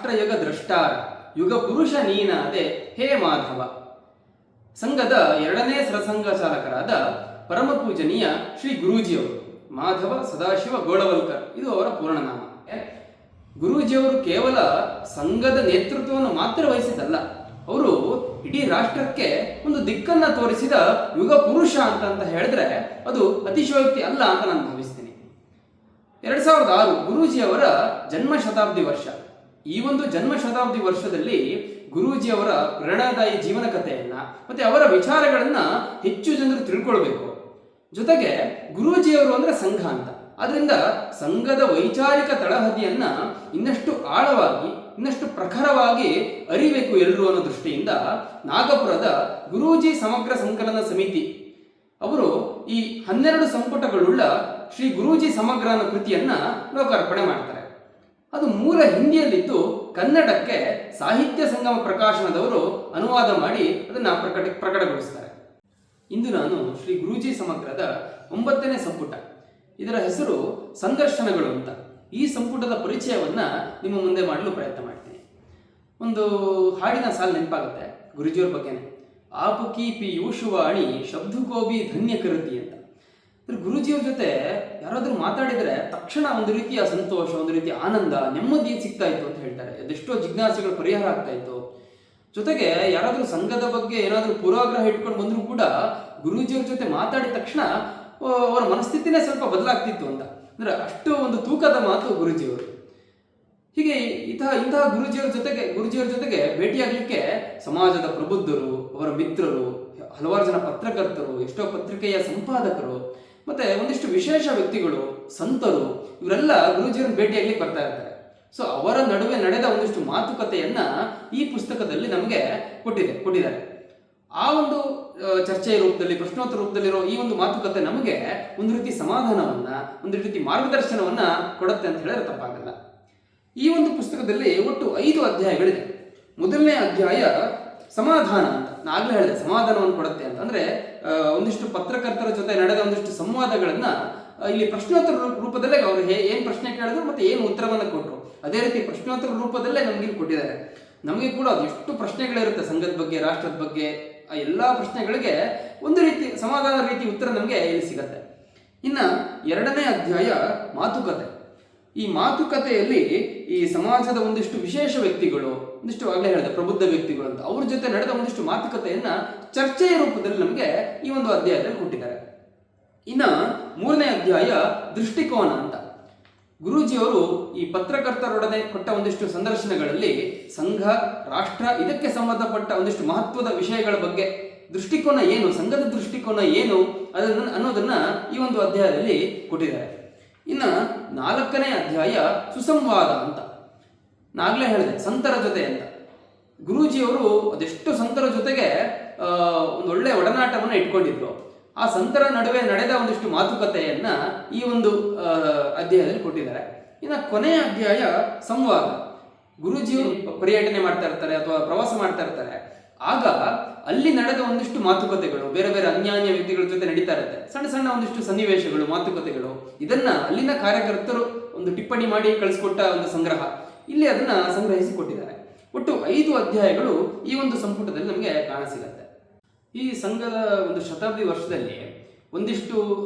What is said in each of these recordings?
ರಾಷ್ಟ್ರಯುಗ ದ್ರಷ್ಟಾರ ಯುಗ ಪುರುಷ ನೀನಾದೆ ಹೇ ಮಾಧವ. ಸಂಘದ ಎರಡನೇ ಸರಸಂಘ ಚಾಲಕರಾದ ಪರಮ ಪೂಜನೀಯ ಶ್ರೀ ಗುರೂಜಿಯವರು ಮಾಧವ ಸದಾಶಿವ ಗೋಳವಲ್ಕರ್, ಇದು ಅವರ ಪೂರ್ಣನಾಮ. ಗುರೂಜಿಯವರು ಕೇವಲ ಸಂಘದ ನೇತೃತ್ವವನ್ನು ಮಾತ್ರ ವಹಿಸಿದ್ದಲ್ಲ, ಅವರು ಇಡೀ ರಾಷ್ಟ್ರಕ್ಕೆ ಒಂದು ದಿಕ್ಕನ್ನ ತೋರಿಸಿದ ಯುಗ ಪುರುಷ ಅಂತ ಹೇಳಿದ್ರೆ ಅದು ಅತಿಶಯೋಕ್ತಿ ಅಲ್ಲ ಅಂತ ನಾನು ಭಾವಿಸ್ತೀನಿ. 2006 ಗುರೂಜಿಯವರ ಜನ್ಮ ಶತಾಬ್ದಿ ವರ್ಷ. ಈ ಒಂದು ಜನ್ಮ ಶತಾಬ್ದಿ ವರ್ಷದಲ್ಲಿ ಗುರೂಜಿಯವರ ಪ್ರೇರಣಾದಾಯಿ ಜೀವನ ಕಥೆಯನ್ನ ಮತ್ತೆ ಅವರ ವಿಚಾರಗಳನ್ನ ಹೆಚ್ಚು ಜನರು ತಿಳ್ಕೊಳ್ಬೇಕು. ಜೊತೆಗೆ ಗುರೂಜಿಯವರು ಅಂದ್ರೆ ಸಂಘ ಅಂತ, ಅದರಿಂದ ಸಂಘದ ವೈಚಾರಿಕ ತಳಹದಿಯನ್ನ ಇನ್ನಷ್ಟು ಆಳವಾಗಿ ಇನ್ನಷ್ಟು ಪ್ರಖರವಾಗಿ ಅರಿಬೇಕು ಎಲ್ಲರೂ ಅನ್ನೋ ದೃಷ್ಟಿಯಿಂದ ನಾಗಪುರದ ಗುರೂಜಿ ಸಮಗ್ರ ಸಂಕಲನ ಸಮಿತಿ ಅವರು ಈ 12 ಸಂಪುಟಗಳುಳ್ಳ ಶ್ರೀ ಗುರೂಜಿ ಸಮಗ್ರ ಅನ್ನೋ ಕೃತಿಯನ್ನ ಲೋಕಾರ್ಪಣೆ ಮಾಡ್ತಾರೆ. ಅದು ಮೂಲ ಹಿಂದಿಯಲ್ಲಿದ್ದು ಕನ್ನಡಕ್ಕೆ ಸಾಹಿತ್ಯ ಸಂಗಮ ಪ್ರಕಾಶನದವರು ಅನುವಾದ ಮಾಡಿ ಅದನ್ನ ಪ್ರಕಟಗೊಳಿಸ್ತಾರೆ. ಇಂದು ನಾನು ಶ್ರೀ ಗುರೂಜಿ ಸಮಗ್ರದ 9ನೇ ಸಂಪುಟ, ಇದರ ಹೆಸರು ಸಂದರ್ಶನಗಳು ಅಂತ, ಈ ಸಂಪುಟದ ಪರಿಚಯವನ್ನ ನಿಮ್ಮ ಮುಂದೆ ಮಾಡಲು ಪ್ರಯತ್ನ ಮಾಡ್ತೀನಿ. ಒಂದು ಹಾಡಿನ ಸಾಲು ನೆನಪಾಗುತ್ತೆ ಗುರೂಜಿಯವ್ರ ಬಗ್ಗೆನೆ, ಆಪುಕಿ ಪಿಯೂಷುವಾಣಿ ಶಬ್ದುಕೋಬಿ ಧನ್ಯ ಕೃತಿ ಅಂತ. ಗುರೂಜಿಯವ್ರ ಜೊತೆ ಯಾರಾದ್ರೂ ಮಾತಾಡಿದ್ರೆ ತಕ್ಷಣ ಒಂದು ರೀತಿಯ ಸಂತೋಷ, ಒಂದು ರೀತಿಯ ಆನಂದ, ನೆಮ್ಮದಿ ಸಿಗ್ತಾ ಇತ್ತು ಅಂತ ಹೇಳ್ತಾರೆ. ಅದೆಷ್ಟೋ ಜಿಜ್ಞಾಸೆಗಳು ಪರಿಹಾರ ಆಗ್ತಾ ಇತ್ತು. ಜೊತೆಗೆ ಯಾರಾದ್ರೂ ಸಂಘದ ಬಗ್ಗೆ ಏನಾದ್ರೂ ಪೂರ್ವಾಗ್ರಹ ಇಟ್ಕೊಂಡು ಬಂದ್ರು ಕೂಡ ಗುರೂಜಿಯವ್ರ ಜೊತೆ ಮಾತಾಡಿದ ತಕ್ಷಣ ಅವರ ಮನಸ್ಥಿತಿನೇ ಸ್ವಲ್ಪ ಬದಲಾಗ್ತಿತ್ತು ಅಂತ. ಅಂದ್ರೆ ಅಷ್ಟು ಒಂದು ತೂಕದ ಮಾತು ಗುರೂಜಿಯವರು. ಹೀಗೆ ಇಂತಹ ಗುರೂಜಿಯವರ ಜೊತೆಗೆ ಭೇಟಿಯಾಗಲಿಕ್ಕೆ ಸಮಾಜದ ಪ್ರಬುದ್ಧರು, ಅವರ ಮಿತ್ರರು, ಹಲವಾರು ಜನ ಪತ್ರಕರ್ತರು, ಎಷ್ಟೋ ಪತ್ರಿಕೆಯ ಸಂಪಾದಕರು, ಮತ್ತೆ ಒಂದಿಷ್ಟು ವಿಶೇಷ ವ್ಯಕ್ತಿಗಳು, ಸಂತರು, ಇವರೆಲ್ಲ ಗುರೂಜಿಯವರನ್ನ ಭೇಟಿಯಾಗ್ಲಿಕ್ಕೆ ಬರ್ತಾ ಇರ್ತಾರೆ. ಸೊ ಅವರ ನಡುವೆ ನಡೆದ ಒಂದಿಷ್ಟು ಮಾತುಕತೆಯನ್ನ ಈ ಪುಸ್ತಕದಲ್ಲಿ ನಮಗೆ ಕೊಟ್ಟಿದ್ದಾರೆ. ಆ ಒಂದು ಚರ್ಚೆಯ ರೂಪದಲ್ಲಿ, ಪ್ರಶ್ನೋತ್ತರ ರೂಪದಲ್ಲಿರೋ ಈ ಒಂದು ಮಾತುಕತೆ ನಮಗೆ ಒಂದು ರೀತಿ ಸಮಾಧಾನವನ್ನ, ಒಂದು ರೀತಿ ಮಾರ್ಗದರ್ಶನವನ್ನ ಕೊಡುತ್ತೆ ಅಂತ ಹೇಳಿದ್ರೆ ತಪ್ಪಾಗಲ್ಲ. ಈ ಒಂದು ಪುಸ್ತಕದಲ್ಲಿ ಒಟ್ಟು 5 ಅಧ್ಯಾಯಗಳಿದೆ. ಮೊದಲನೇ ಅಧ್ಯಾಯ ಸಮಾಧಾನ ಅಂತ, ನಾಗಲೇ ಹೇಳಿದೆ ಸಮಾಧಾನವನ್ನು ಕೊಡುತ್ತೆ ಅಂತ. ಅಂದ್ರೆ ಒಂದಿಷ್ಟು ಪತ್ರಕರ್ತರ ಜೊತೆ ನಡೆದ ಒಂದಿಷ್ಟು ಸಂವಾದಗಳನ್ನ ಇಲ್ಲಿ ಪ್ರಶ್ನೋತ್ತರ ರೂಪದಲ್ಲೇ ಅವರು ಏನ್ ಪ್ರಶ್ನೆ ಕೇಳಿದ್ರು ಮತ್ತೆ ಏನು ಉತ್ತರವನ್ನ ಕೊಟ್ಟರು, ಅದೇ ರೀತಿ ಪ್ರಶ್ನೋತ್ತರ ರೂಪದಲ್ಲೇ ನಮ್ಗೆ ಇಲ್ಲಿ ಕೊಟ್ಟಿದ್ದಾರೆ. ನಮಗೆ ಕೂಡ ಅದೆಷ್ಟು ಪ್ರಶ್ನೆಗಳಿರುತ್ತೆ ಸಂಘದ ಬಗ್ಗೆ, ರಾಷ್ಟ್ರದ ಬಗ್ಗೆ, ಆ ಎಲ್ಲಾ ಪ್ರಶ್ನೆಗಳಿಗೆ ಒಂದು ರೀತಿ ಸಮಾಧಾನ ರೀತಿ ಉತ್ತರ ನಮಗೆ ಇಲ್ಲಿ ಸಿಗತ್ತೆ. ಇನ್ನ 2ನೇ ಅಧ್ಯಾಯ ಮಾತುಕತೆ. ಈ ಮಾತುಕತೆಯಲ್ಲಿ ಈ ಸಮಾಜದ ಒಂದಿಷ್ಟು ವಿಶೇಷ ವ್ಯಕ್ತಿಗಳು, ಒಂದಿಷ್ಟು ಆಗಲೇ ಹೇಳಿದೆ ಪ್ರಬುದ್ಧ ವ್ಯಕ್ತಿಗಳು ಅಂತ, ಅವ್ರ ಜೊತೆ ನಡೆದ ಒಂದಿಷ್ಟು ಮಾತುಕತೆಯನ್ನ ಚರ್ಚೆಯ ರೂಪದಲ್ಲಿ ನಮಗೆ ಈ ಒಂದು ಅಧ್ಯಾಯದಲ್ಲಿ ಕೊಟ್ಟಿದ್ದಾರೆ. ಇನ್ನ 3ನೇ ಅಧ್ಯಾಯ ದೃಷ್ಟಿಕೋನ ಅಂತ. ಗುರೂಜಿಯವರು ಈ ಪತ್ರಕರ್ತರೊಡನೆ ಕೊಟ್ಟ ಒಂದಿಷ್ಟು ಸಂದರ್ಶನಗಳಲ್ಲಿ ಸಂಘ, ರಾಷ್ಟ್ರ, ಇದಕ್ಕೆ ಸಂಬಂಧಪಟ್ಟ ಒಂದಿಷ್ಟು ಮಹತ್ವದ ವಿಷಯಗಳ ಬಗ್ಗೆ ದೃಷ್ಟಿಕೋನ ಏನು, ಸಂಘದ ದೃಷ್ಟಿಕೋನ ಏನು ಅನ್ನೋದನ್ನ ಈ ಒಂದು ಅಧ್ಯಾಯದಲ್ಲಿ ಕೊಟ್ಟಿದ್ದಾರೆ. ಇನ್ನ 4ನೇ ಅಧ್ಯಾಯ ಸುಸಂವಾದ ಅಂತ. ನಾಗಲೇ ಹೇಳಿದೆ ಸಂತರ ಜೊತೆ ಅಂತ. ಗುರೂಜಿಯವರು ಅದೆಷ್ಟು ಸಂತರ ಜೊತೆಗೆ ಒಂದು ಒಳ್ಳೆ ಒಡನಾಟವನ್ನು ಇಟ್ಕೊಂಡಿದ್ರು. ಆ ಸಂತರ ನಡುವೆ ನಡೆದ ಒಂದಿಷ್ಟು ಮಾತುಕತೆಯನ್ನ ಈ ಒಂದು ಅಧ್ಯಾಯದಲ್ಲಿ ಕೊಟ್ಟಿದ್ದಾರೆ. ಇನ್ನು ಕೊನೆಯ ಅಧ್ಯಾಯ ಸಂವಾದ. ಗುರೂಜಿಯವರು ಪರ್ಯಟನೆ ಮಾಡ್ತಾ ಇರ್ತಾರೆ ಅಥವಾ ಪ್ರವಾಸ ಮಾಡ್ತಾ ಇರ್ತಾರೆ, ಆಗ ಅಲ್ಲಿ ನಡೆದ ಒಂದಿಷ್ಟು ಮಾತುಕತೆಗಳು, ಬೇರೆ ಬೇರೆ ಅನ್ಯಾನ್ಯ ವ್ಯಕ್ತಿಗಳ ಜೊತೆ ನಡೀತಾ ಇರುತ್ತೆ, ಸಣ್ಣ ಸಣ್ಣ ಒಂದಿಷ್ಟು ಸನ್ನಿವೇಶಗಳು, ಮಾತುಕತೆಗಳು, ಇದನ್ನ ಅಲ್ಲಿನ ಕಾರ್ಯಕರ್ತರು ಒಂದು ಟಿಪ್ಪಣಿ ಮಾಡಿ ಕಳಿಸ್ಕೊಟ್ಟ ಒಂದು ಸಂಗ್ರಹ, ಇಲ್ಲಿ ಅದನ್ನ ಸಂಗ್ರಹಿಸಿ ಕೊಟ್ಟಿದ್ದಾರೆ. ಒಟ್ಟು 5 ಅಧ್ಯಾಯಗಳು ಈ ಒಂದು ಸಂಪುಟದಲ್ಲಿ ನಮಗೆ ಕಾಣಸಿಗತ್ತೆ. ಈ ಸಂಘದ ಒಂದು ಶತಾಬ್ದಿ ವರ್ಷದಲ್ಲಿ ಒಂದಿಷ್ಟು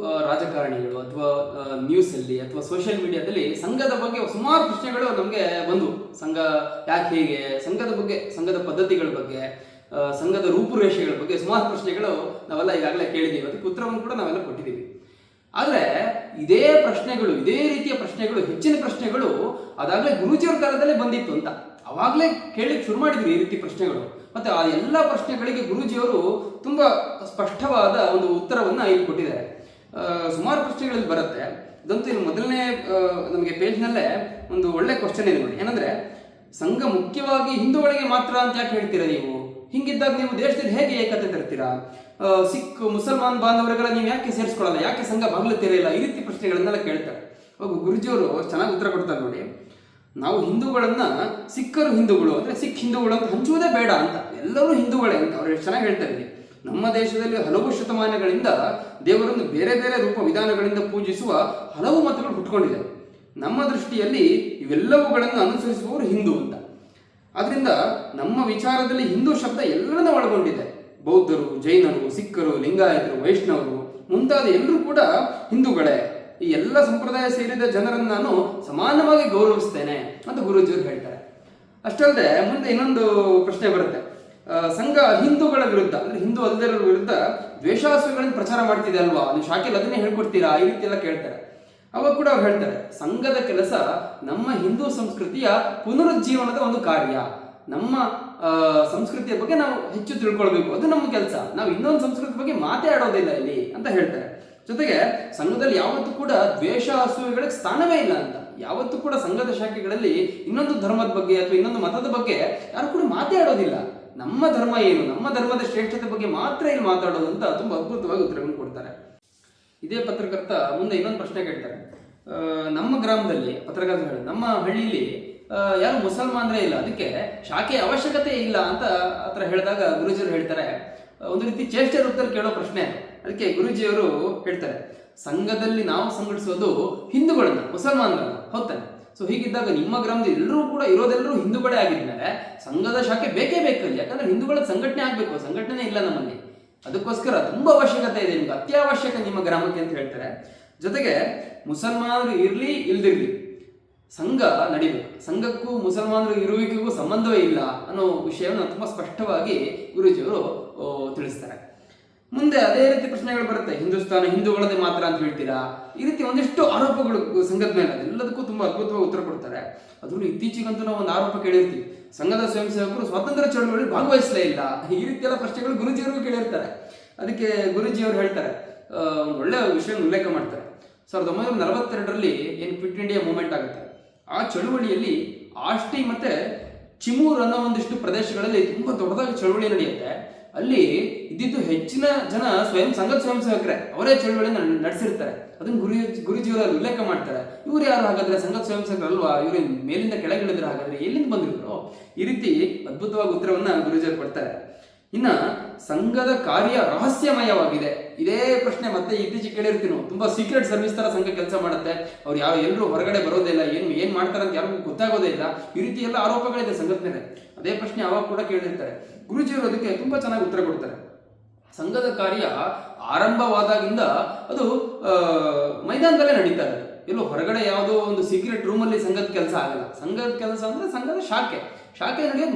ರಾಜಕಾರಣಿಗಳು ಅಥವಾ ನ್ಯೂಸ್ ಅಲ್ಲಿ ಅಥವಾ ಸೋಷಿಯಲ್ ಮೀಡಿಯಾದಲ್ಲಿ ಸಂಘದ ಬಗ್ಗೆ ಸುಮಾರು ಪ್ರಶ್ನೆಗಳು ನಮಗೆ ಬಂದು, ಸಂಘ ಯಾಕೆ ಹೇಗೆ, ಸಂಘದ ಬಗ್ಗೆ, ಸಂಘದ ಪದ್ಧತಿಗಳ ಬಗ್ಗೆ, ಸಂಘದ ರೂಪುರೇಷೆಗಳ ಬಗ್ಗೆ ಸುಮಾರು ಪ್ರಶ್ನೆಗಳು ನಾವೆಲ್ಲ ಈಗಾಗಲೇ ಕೇಳಿದ್ದೀವಿ. ಅದಕ್ಕೆ ಉತ್ತರವನ್ನು ಕೂಡ ನಾವೆಲ್ಲ ಕೊಟ್ಟಿದ್ದೀವಿ. ಆದರೆ ಇದೇ ಪ್ರಶ್ನೆಗಳು, ಇದೇ ರೀತಿಯ ಪ್ರಶ್ನೆಗಳು, ಹೆಚ್ಚಿನ ಪ್ರಶ್ನೆಗಳು ಅದಾಗಲೇ ಗುರೂಜಿಯವ್ರ ಕಾಲದಲ್ಲೇ ಬಂದಿತ್ತು ಅಂತ ಅವಾಗಲೇ ಕೇಳಲಿಕ್ಕೆ ಶುರು ಮಾಡಿದ್ವಿ ಈ ರೀತಿ ಪ್ರಶ್ನೆಗಳು. ಮತ್ತೆ ಆ ಎಲ್ಲ ಪ್ರಶ್ನೆಗಳಿಗೆ ಗುರೂಜಿಯವರು ತುಂಬಾ ಸ್ಪಷ್ಟವಾದ ಒಂದು ಉತ್ತರವನ್ನ ಇಲ್ಲಿ ಕೊಟ್ಟಿದ್ದಾರೆ. ಸುಮಾರು ಪ್ರಶ್ನೆಗಳಲ್ಲಿ ಬರುತ್ತೆ. ಇದಂತೂ ಇನ್ನು ಮೊದಲನೇ ನಮಗೆ ಪೇಜ್ನಲ್ಲೇ ಒಂದು ಒಳ್ಳೆ ಕ್ವಶನ್ ಇದೆ ನೋಡಿ. ಏನಂದ್ರೆ, ಸಂಘ ಮುಖ್ಯವಾಗಿ ಹಿಂದೂಗಳಿಗೆ ಮಾತ್ರ ಅಂತ ಯಾಕೆ ಹೇಳ್ತೀರಾ ನೀವು? ಹಿಂಗಿದ್ದಾಗ ನೀವು ದೇಶದಲ್ಲಿ ಹೇಗೆ ಏಕತೆ ತರ್ತೀರಾ? ಸಿಖ್ ಮುಸಲ್ಮಾನ್ ಬಾಂಧವರುಗಳ ನೀವು ಯಾಕೆ ಸೇರಿಸ್ಕೊಳ್ಳಲ್ಲ? ಯಾಕೆ ಸಂಘ ಬಾಗಿಲು ತೆರೆಯಲ್ಲ? ಈ ರೀತಿ ಪ್ರಶ್ನೆಗಳನ್ನೆಲ್ಲ ಕೇಳ್ತಾರೆ. ಗುರೂಜಿಯವರು ಚೆನ್ನಾಗಿ ಉತ್ತರ ಕೊಡ್ತಾರೆ ನೋಡಿ. ನಾವು ಹಿಂದೂಗಳನ್ನ ಸಿಖ್ಖರು ಹಿಂದೂಗಳು ಅಂದ್ರೆ ಸಿಖ್ ಹಿಂದೂಗಳು ಅಂತ ಹಂಚುವುದೇ ಬೇಡ ಅಂತ, ಎಲ್ಲರೂ ಹಿಂದೂಗಳೇ ಅಂತ ಅವ್ರು ಎಷ್ಟು ಚೆನ್ನಾಗಿ ಹೇಳ್ತಾ ಇದ್ದೀವಿ. ನಮ್ಮ ದೇಶದಲ್ಲಿ ಹಲವು ಶತಮಾನಗಳಿಂದ ದೇವರನ್ನು ಬೇರೆ ಬೇರೆ ರೂಪ ವಿಧಾನಗಳಿಂದ ಪೂಜಿಸುವ ಹಲವು ಮತಗಳು ಹುಟ್ಟುಕೊಂಡಿದೆ. ನಮ್ಮ ದೃಷ್ಟಿಯಲ್ಲಿ ಇವೆಲ್ಲವುಗಳನ್ನು ಅನುಸರಿಸುವವರು ಹಿಂದೂ ಅಂತ. ಆದ್ರಿಂದ ನಮ್ಮ ವಿಚಾರದಲ್ಲಿ ಹಿಂದೂ ಶಬ್ದ ಎಲ್ಲರನ್ನ ಒಳಗೊಂಡಿದೆ. ಬೌದ್ಧರು, ಜೈನರು, ಸಿಖ್ಖರು, ಲಿಂಗಾಯತರು, ವೈಷ್ಣವರು ಮುಂತಾದ ಎಲ್ಲರೂ ಕೂಡ ಹಿಂದೂಗಳೇ. ಈ ಎಲ್ಲ ಸಂಪ್ರದಾಯ ಸೇರಿದ ಜನರನ್ನು ನಾನು ಸಮಾನವಾಗಿ ಗೌರವಿಸ್ತೇನೆ ಅಂತ ಗುರೂಜಿಯವರು ಹೇಳ್ತಾರೆ. ಅಷ್ಟಲ್ಲದೆ ಮುಂದೆ ಇನ್ನೊಂದು ಪ್ರಶ್ನೆ ಬರುತ್ತೆ. ಸಂಘ ಹಿಂದೂಗಳ ವಿರುದ್ಧ, ಅಂದ್ರೆ ಹಿಂದೂ ಅಲ್ಲದರ ವಿರುದ್ಧ ದ್ವೇಷಾಸುಗಳನ್ನು ಪ್ರಚಾರ ಮಾಡ್ತಿದೆ ಅಲ್ವಾ, ನೀವು ಶಾಖೆಯಲ್ಲಿ ಅದನ್ನೇ ಹೇಳ್ಕೊಡ್ತೀರಾ, ಈ ರೀತಿ ಎಲ್ಲ ಕೇಳ್ತಾರೆ. ಅವಾಗ ಕೂಡ ಅವ್ರು ಹೇಳ್ತಾರೆ, ಸಂಘದ ಕೆಲಸ ನಮ್ಮ ಹಿಂದೂ ಸಂಸ್ಕೃತಿಯ ಪುನರುಜ್ಜೀವನದ ಒಂದು ಕಾರ್ಯ. ನಮ್ಮ ಸಂಸ್ಕೃತಿಯ ಬಗ್ಗೆ ನಾವು ಹೆಚ್ಚು ತಿಳ್ಕೊಳ್ಬೇಕು, ಅದು ನಮ್ಮ ಕೆಲಸ. ನಾವು ಇನ್ನೊಂದು ಸಂಸ್ಕೃತಿ ಬಗ್ಗೆ ಮಾತಾಡೋದಿಲ್ಲ ಇಲ್ಲಿ ಅಂತ ಹೇಳ್ತಾರೆ. ಜೊತೆಗೆ ಸಂಘದಲ್ಲಿ ಯಾವತ್ತೂ ಕೂಡ ದ್ವೇಷ ಅಸೂಯೆಗಳಿಗೆ ಸ್ಥಾನವೇ ಇಲ್ಲ ಅಂತ. ಯಾವತ್ತೂ ಕೂಡ ಸಂಘದ ಶಾಖೆಗಳಲ್ಲಿ ಇನ್ನೊಂದು ಧರ್ಮದ ಬಗ್ಗೆ ಅಥವಾ ಇನ್ನೊಂದು ಮತದ ಬಗ್ಗೆ ಯಾರು ಕೂಡ ಮಾತಾಡೋದಿಲ್ಲ. ನಮ್ಮ ಧರ್ಮ ಏನು, ನಮ್ಮ ಧರ್ಮದ ಶ್ರೇಷ್ಠತೆ ಬಗ್ಗೆ ಮಾತ್ರ ಇಲ್ಲಿ ಮಾತಾಡೋದು ಅಂತ ತುಂಬಾ ಅದ್ಭುತವಾಗಿ ಉತ್ತರವನ್ನು ಕೊಡ್ತಾರೆ. ಇದೇ ಪತ್ರಕರ್ತ ಮುಂದೆ ಇನ್ನೊಂದು ಪ್ರಶ್ನೆ ಕೇಳ್ತಾರೆ. ನಮ್ಮ ಗ್ರಾಮದಲ್ಲಿ ಪತ್ರಕರ್ತ ಹೇಳಿ, ನಮ್ಮ ಹಳ್ಳಿಲಿ ಯಾರು ಮುಸಲ್ಮಾನರೇ ಇಲ್ಲ, ಅದಕ್ಕೆ ಶಾಖೆ ಅವಶ್ಯಕತೆ ಇಲ್ಲ ಅಂತ ಆತರ ಹೇಳಿದಾಗ ಗುರೂಜಿಯವರು ಹೇಳ್ತಾರೆ, ಒಂದು ರೀತಿ ಚೇಷ್ಟೆ ರೂಪದಲ್ಲಿ ಕೇಳೋ ಪ್ರಶ್ನೆ. ಅದಕ್ಕೆ ಗುರೂಜಿಯವರು ಹೇಳ್ತಾರೆ, ಸಂಘದಲ್ಲಿ ನಾವು ಸಂಘಟಿಸೋದು ಹಿಂದೂಗಳನ್ನ, ಮುಸಲ್ಮಾನರನ್ನ, ಹೌದಾನೆ. ಸೊ ಹೀಗಿದ್ದಾಗ ನಿಮ್ಮ ಗ್ರಾಮದಲ್ಲಿ ಎಲ್ಲರೂ ಕೂಡ ಇರೋದೆಲ್ಲರೂ ಹಿಂದೂಗಳೇ ಆಗಿದ್ಮೇಲೆ ಸಂಘದ ಶಾಖೆ ಬೇಕೇ ಬೇಕಲ್ಲಿ. ಯಾಕಂದ್ರೆ ಹಿಂದೂಗಳ ಸಂಘಟನೆ ಆಗ್ಬೇಕು, ಸಂಘಟನೆ ಇಲ್ಲ ನಮ್ಮಲ್ಲಿ, ಅದಕ್ಕೋಸ್ಕರ ತುಂಬಾ ಅವಶ್ಯಕತೆ ಇದೆ, ನಿಮ್ಗೆ ಅತ್ಯವಶ್ಯಕ ನಿಮ್ಮ ಗ್ರಾಮಕ್ಕೆ ಅಂತ ಹೇಳ್ತಾರೆ. ಜೊತೆಗೆ ಮುಸಲ್ಮಾನರು ಇರ್ಲಿ ಇಲ್ದಿರ್ಲಿ ಸಂಘ ನಡಿಬೇಕು, ಸಂಘಕ್ಕೂ ಮುಸಲ್ಮಾನರು ಇರುವಿಕೆಗೂ ಸಂಬಂಧವೇ ಇಲ್ಲ ಅನ್ನೋ ವಿಷಯವನ್ನು ತುಂಬಾ ಸ್ಪಷ್ಟವಾಗಿ ಗುರೂಜಿಯವರು ತಿಳಿಸ್ತಾರೆ. ಮುಂದೆ ಅದೇ ರೀತಿ ಪ್ರಶ್ನೆಗಳು ಬರುತ್ತೆ. ಹಿಂದೂಸ್ತಾನ ಹಿಂದೂಗಳದೇ ಮಾತ್ರ ಅಂತ ಹೇಳ್ತೀರಾ, ಈ ರೀತಿ ಒಂದಿಷ್ಟು ಆರೋಪಗಳು ಸಂಘದ ಮೇಲೆ, ಅದೆಲ್ಲದಕ್ಕೂ ತುಂಬಾ ಅದ್ಭುತವಾಗಿ ಉತ್ತರ ಕೊಡ್ತಾರೆ. ಅದರಲ್ಲೂ ಇತ್ತೀಚೆಗಂತೂ ನಾವು ಒಂದು ಆರೋಪ ಕೇಳಿರ್ತೀವಿ, ಸಂಘದ ಸ್ವಯಂ ಸೇವಕರು ಸ್ವಾತಂತ್ರ್ಯ ಚಳವಳಿ ಭಾಗವಹಿಸಲೇ ಇಲ್ಲ. ಈ ರೀತಿ ಎಲ್ಲ ಪ್ರಶ್ನೆಗಳು ಗುರೂಜಿಯವರು ಕೇಳಿರ್ತಾರೆ. ಅದಕ್ಕೆ ಗುರೂಜಿಯವರು ಹೇಳ್ತಾರೆ, ಒಂದು ಒಳ್ಳೆಯ ವಿಷಯ ಉಲ್ಲೇಖ ಮಾಡ್ತಾರೆ. 1942ರಲ್ಲಿ ಏನು ಕ್ವಿಟ್ ಇಂಡಿಯಾ ಮೂವ್ಮೆಂಟ್ ಆಗುತ್ತೆ, ಆ ಚಳುವಳಿಯಲ್ಲಿ ಆಷ್ಟಿ ಮತ್ತೆ ಚಿಮೂರ್ ಅನ್ನೋ ಒಂದಿಷ್ಟು ಪ್ರದೇಶಗಳಲ್ಲಿ ತುಂಬಾ ದೊಡ್ಡದಾಗಿ ಚಳುವಳಿ ನಡೆಯುತ್ತೆ. ಅಲ್ಲಿ ಇದ್ದಿದ್ದು ಹೆಚ್ಚಿನ ಜನ ಸಂಘದ ಸ್ವಯಂ ಸೇವಕರೇ, ಅವರೇ ಚಳುವಳಿಯನ್ನು ನಡೆಸಿರ್ತಾರೆ. ಅದನ್ನು ಗುರೂಜಿಯವರು ಉಲ್ಲೇಖ ಮಾಡ್ತಾರೆ. ಇವ್ರು ಯಾರು ಹಾಗಾದ್ರೆ ಸಂಘದ ಸ್ವಯಂ ಸೇವಕರು ಅಲ್ವಾ, ಇವರು ಮೇಲಿಂದ ಕೆಳಗಿಳಿದ್ರೆ ಹಾಗಾದ್ರೆ ಎಲ್ಲಿಂದ ಬಂದಿದ್ರು? ಈ ರೀತಿ ಅದ್ಭುತವಾಗಿ ಉತ್ತರವನ್ನ ಗುರೂಜಿಯವರು ಕೊಡ್ತಾರೆ. ಇನ್ನ ಸಂಘದ ಕಾರ್ಯ ರಹಸ್ಯಮಯವಾಗಿದೆ. ಇದೇ ಪ್ರಶ್ನೆ ಮತ್ತೆ ಇತ್ತೀಚೆಗೆ ಕೇಳಿರ್ತೀವಿ ನಾವು, ತುಂಬಾ ಸೀಕ್ರೆಟ್ ಸರ್ವಿಸ್ ತರ ಸಂಘ ಕೆಲಸ ಮಾಡುತ್ತೆ, ಅವ್ರು ಎಲ್ಲರೂ ಹೊರಗಡೆ ಬರೋದೇ ಇಲ್ಲ, ಏನ್ ಮಾಡ್ತಾರೆ ಅಂತ ಯಾರಿಗೂ ಗೊತ್ತಾಗೋದೇ ಇಲ್ಲ, ಈ ರೀತಿ ಎಲ್ಲ ಆರೋಪಗಳಿದೆ ಸಂಘದ ಮೇಲೆ. ಅದೇ ಪ್ರಶ್ನೆ ಅವಾಗ ಕೂಡ ಕೇಳಿರ್ತಾರೆ. ಗುರೂಜಿಯವರು ಅದಕ್ಕೆ ತುಂಬಾ ಚೆನ್ನಾಗಿ ಉತ್ತರ ಕೊಡ್ತಾರೆ. ಸಂಘದ ಕಾರ್ಯ ಆರಂಭವಾದಾಗಿಂದ ಅದು ಮೈದಾನದಲ್ಲೇ ನಡೀತಾ ಇದೆ, ಎಲ್ಲೋ ಹೊರಗಡೆ ಯಾವುದೋ ಒಂದು ಸೀಕ್ರೆಟ್ ರೂಮಲ್ಲಿ ಸಂಘದ ಕೆಲಸ ಆಗಲ್ಲ. ಸಂಘದ ಕೆಲಸ ಅಂದ್ರೆ ಸಂಘದ ಶಾಖೆ ನಡೆಯೋದು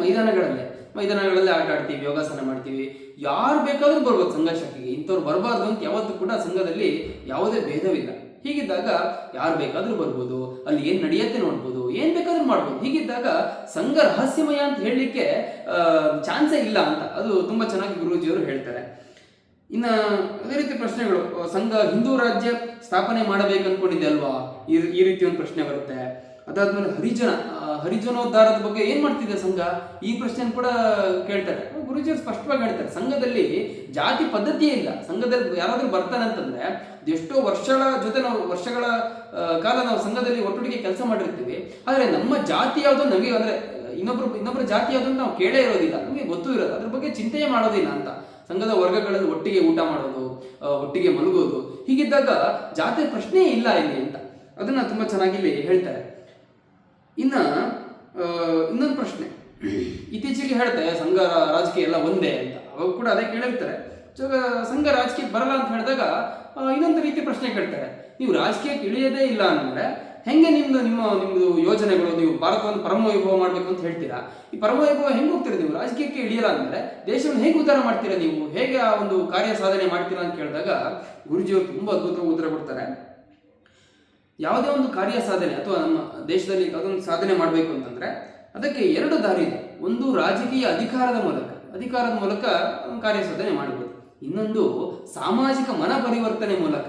ಮೈದಾನಗಳಲ್ಲಿ ಆಟ ಆಡ್ತೀವಿ, ಯೋಗಾಸನ ಮಾಡ್ತೀವಿ, ಯಾರು ಬೇಕಾದ್ರೂ ಬರ್ಬೋದು ಸಂಘ ಶಾಖೆಗೆ. ಇಂಥವ್ರು ಬರಬಾರ್ದು ಅಂತ ಯಾವತ್ತೂ ಕೂಡ ಸಂಘದಲ್ಲಿ ಯಾವುದೇ ಭೇದವಿಲ್ಲ. ಹೀಗಿದ್ದಾಗ ಯಾರು ಬೇಕಾದ್ರೂ ಬರ್ಬೋದು, ಅಲ್ಲಿ ಏನ್ ನಡೆಯುತ್ತೆ ನೋಡ್ಬೋದು, ಏನ್ ಬೇಕಾದ್ರೂ ಮಾಡ್ಬೋದು. ಹೀಗಿದ್ದಾಗ ಸಂಘ ರಹಸ್ಯಮಯ ಅಂತ ಹೇಳಲಿಕ್ಕೆ ಚಾನ್ಸೇ ಇಲ್ಲ ಅಂತ ಅದು ತುಂಬಾ ಚೆನ್ನಾಗಿ ಗುರೂಜಿಯವರು ಹೇಳ್ತಾರೆ. ಇನ್ನ ಅದೇ ರೀತಿ ಪ್ರಶ್ನೆಗಳು, ಸಂಘ ಹಿಂದೂ ರಾಜ್ಯ ಸ್ಥಾಪನೆ ಮಾಡಬೇಕು ಅನ್ಕೊಂಡಿದೆ ಅಲ್ವಾ, ಈ ರೀತಿ ಒಂದು ಪ್ರಶ್ನೆ ಬರುತ್ತೆ. ಅದಾದ್ಮೇಲೆ ಹರಿಜನೋದ್ಧಾರದ ಬಗ್ಗೆ ಏನ್ ಮಾಡ್ತಿದೆ ಸಂಘ, ಈ ಪ್ರಶ್ನೆ ಕೂಡ ಕೇಳ್ತಾರೆ. ಗುರೂಜಿಯವರು ಸ್ಪಷ್ಟವಾಗಿ ಹೇಳ್ತಾರೆ, ಸಂಘದಲ್ಲಿ ಜಾತಿ ಪದ್ಧತಿಯೇ ಇಲ್ಲ. ಸಂಘದಲ್ಲಿ ಯಾರಾದ್ರೂ ಬರ್ತಾನೆ ಅಂತಂದ್ರೆ ಎಷ್ಟೋ ವರ್ಷಗಳ ಕಾಲ ನಾವು ಸಂಘದಲ್ಲಿ ಒಟ್ಟೊಟ್ಟಿಗೆ ಕೆಲಸ ಮಾಡಿರ್ತೀವಿ. ಆದ್ರೆ ನಮ್ಮ ಜಾತಿ ಯಾವುದು ನಮಗೆ, ಅಂದ್ರೆ ಇನ್ನೊಬ್ಬರ ಜಾತಿ ಯಾವುದು ನಾವು ಕೇಳೇ ಇರೋದಿಲ್ಲ, ನಮಗೆ ಗೊತ್ತೂ ಇರೋದು, ಅದ್ರ ಬಗ್ಗೆ ಚಿಂತೆಯೇ ಮಾಡೋದಿಲ್ಲ ಅಂತ. ಸಂಘದ ವರ್ಗಗಳಲ್ಲಿ ಒಟ್ಟಿಗೆ ಊಟ ಮಾಡೋದು, ಒಟ್ಟಿಗೆ ಮಲಗೋದು, ಹೀಗಿದ್ದಾಗ ಜಾತಿಯ ಪ್ರಶ್ನೆ ಇಲ್ಲ ಇಲ್ಲಿ ಅಂತ ಅದನ್ನ ತುಂಬಾ ಚೆನ್ನಾಗಿ ಇಲ್ಲಿ ಹೇಳ್ತಾರೆ. ಇನ್ನೊಂದು ಪ್ರಶ್ನೆ ಇತ್ತೀಚೆಗೆ ಹೇಳ್ತಾರೆ, ಸಂಘ ರಾಜಕೀಯ ಎಲ್ಲ ಒಂದೇ ಅಂತ. ಅವಾಗ ಕೂಡ ಅದೇ ಕೇಳಿರ್ತಾರೆ. ಸಂಘ ರಾಜಕೀಯಕ್ಕೆ ಬರಲ್ಲ ಅಂತ ಹೇಳಿದಾಗ ಇನ್ನೊಂದು ರೀತಿ ಪ್ರಶ್ನೆ ಕೇಳ್ತಾರೆ, ನೀವು ರಾಜಕೀಯಕ್ಕೆ ಇಳಿಯೋದೇ ಇಲ್ಲ ಅಂದ್ಮೇಲೆ ಹೆಂಗೆ ನಿಮ್ದು ಯೋಜನೆಗಳು, ನೀವು ಭಾರತವನ್ನು ಪರಮವೈಭವ ಮಾಡ್ಬೇಕು ಅಂತ ಹೇಳ್ತೀರಾ, ಈ ಪರಮವೈಭವ ಹೆಂಗೆ ಹೋಗ್ತೀರಾ ನೀವು? ರಾಜಕೀಯಕ್ಕೆ ಇಳಿಯಲ್ಲ ಅಂದ್ಮೇಲೆ ದೇಶವನ್ನು ಹೇಗೆ ಉದ್ಧಾರ ಮಾಡ್ತೀರಾ ನೀವು, ಹೇಗೆ ಆ ಒಂದು ಕಾರ್ಯ ಸಾಧನೆ ಮಾಡ್ತೀರಾ ಅಂತ ಕೇಳಿದಾಗ ಗುರೂಜಿಯವರು ತುಂಬಾ ಅದ್ಭುತವಾಗಿ ಉತ್ತರ ಕೊಡ್ತಾರೆ. ಯಾವುದೇ ಒಂದು ಕಾರ್ಯ ಸಾಧನೆ ಅಥವಾ ನಮ್ಮ ದೇಶದಲ್ಲಿ ಅದೊಂದು ಸಾಧನೆ ಮಾಡಬೇಕು ಅಂತಂದ್ರೆ ಅದಕ್ಕೆ ಎರಡು ದಾರಿ ಇದೆ. ಒಂದು ರಾಜಕೀಯ ಅಧಿಕಾರದ ಮೂಲಕ ಕಾರ್ಯ ಸಾಧನೆ ಮಾಡಬಹುದು. ಇನ್ನೊಂದು ಸಾಮಾಜಿಕ ಮನ ಪರಿವರ್ತನೆ ಮೂಲಕ.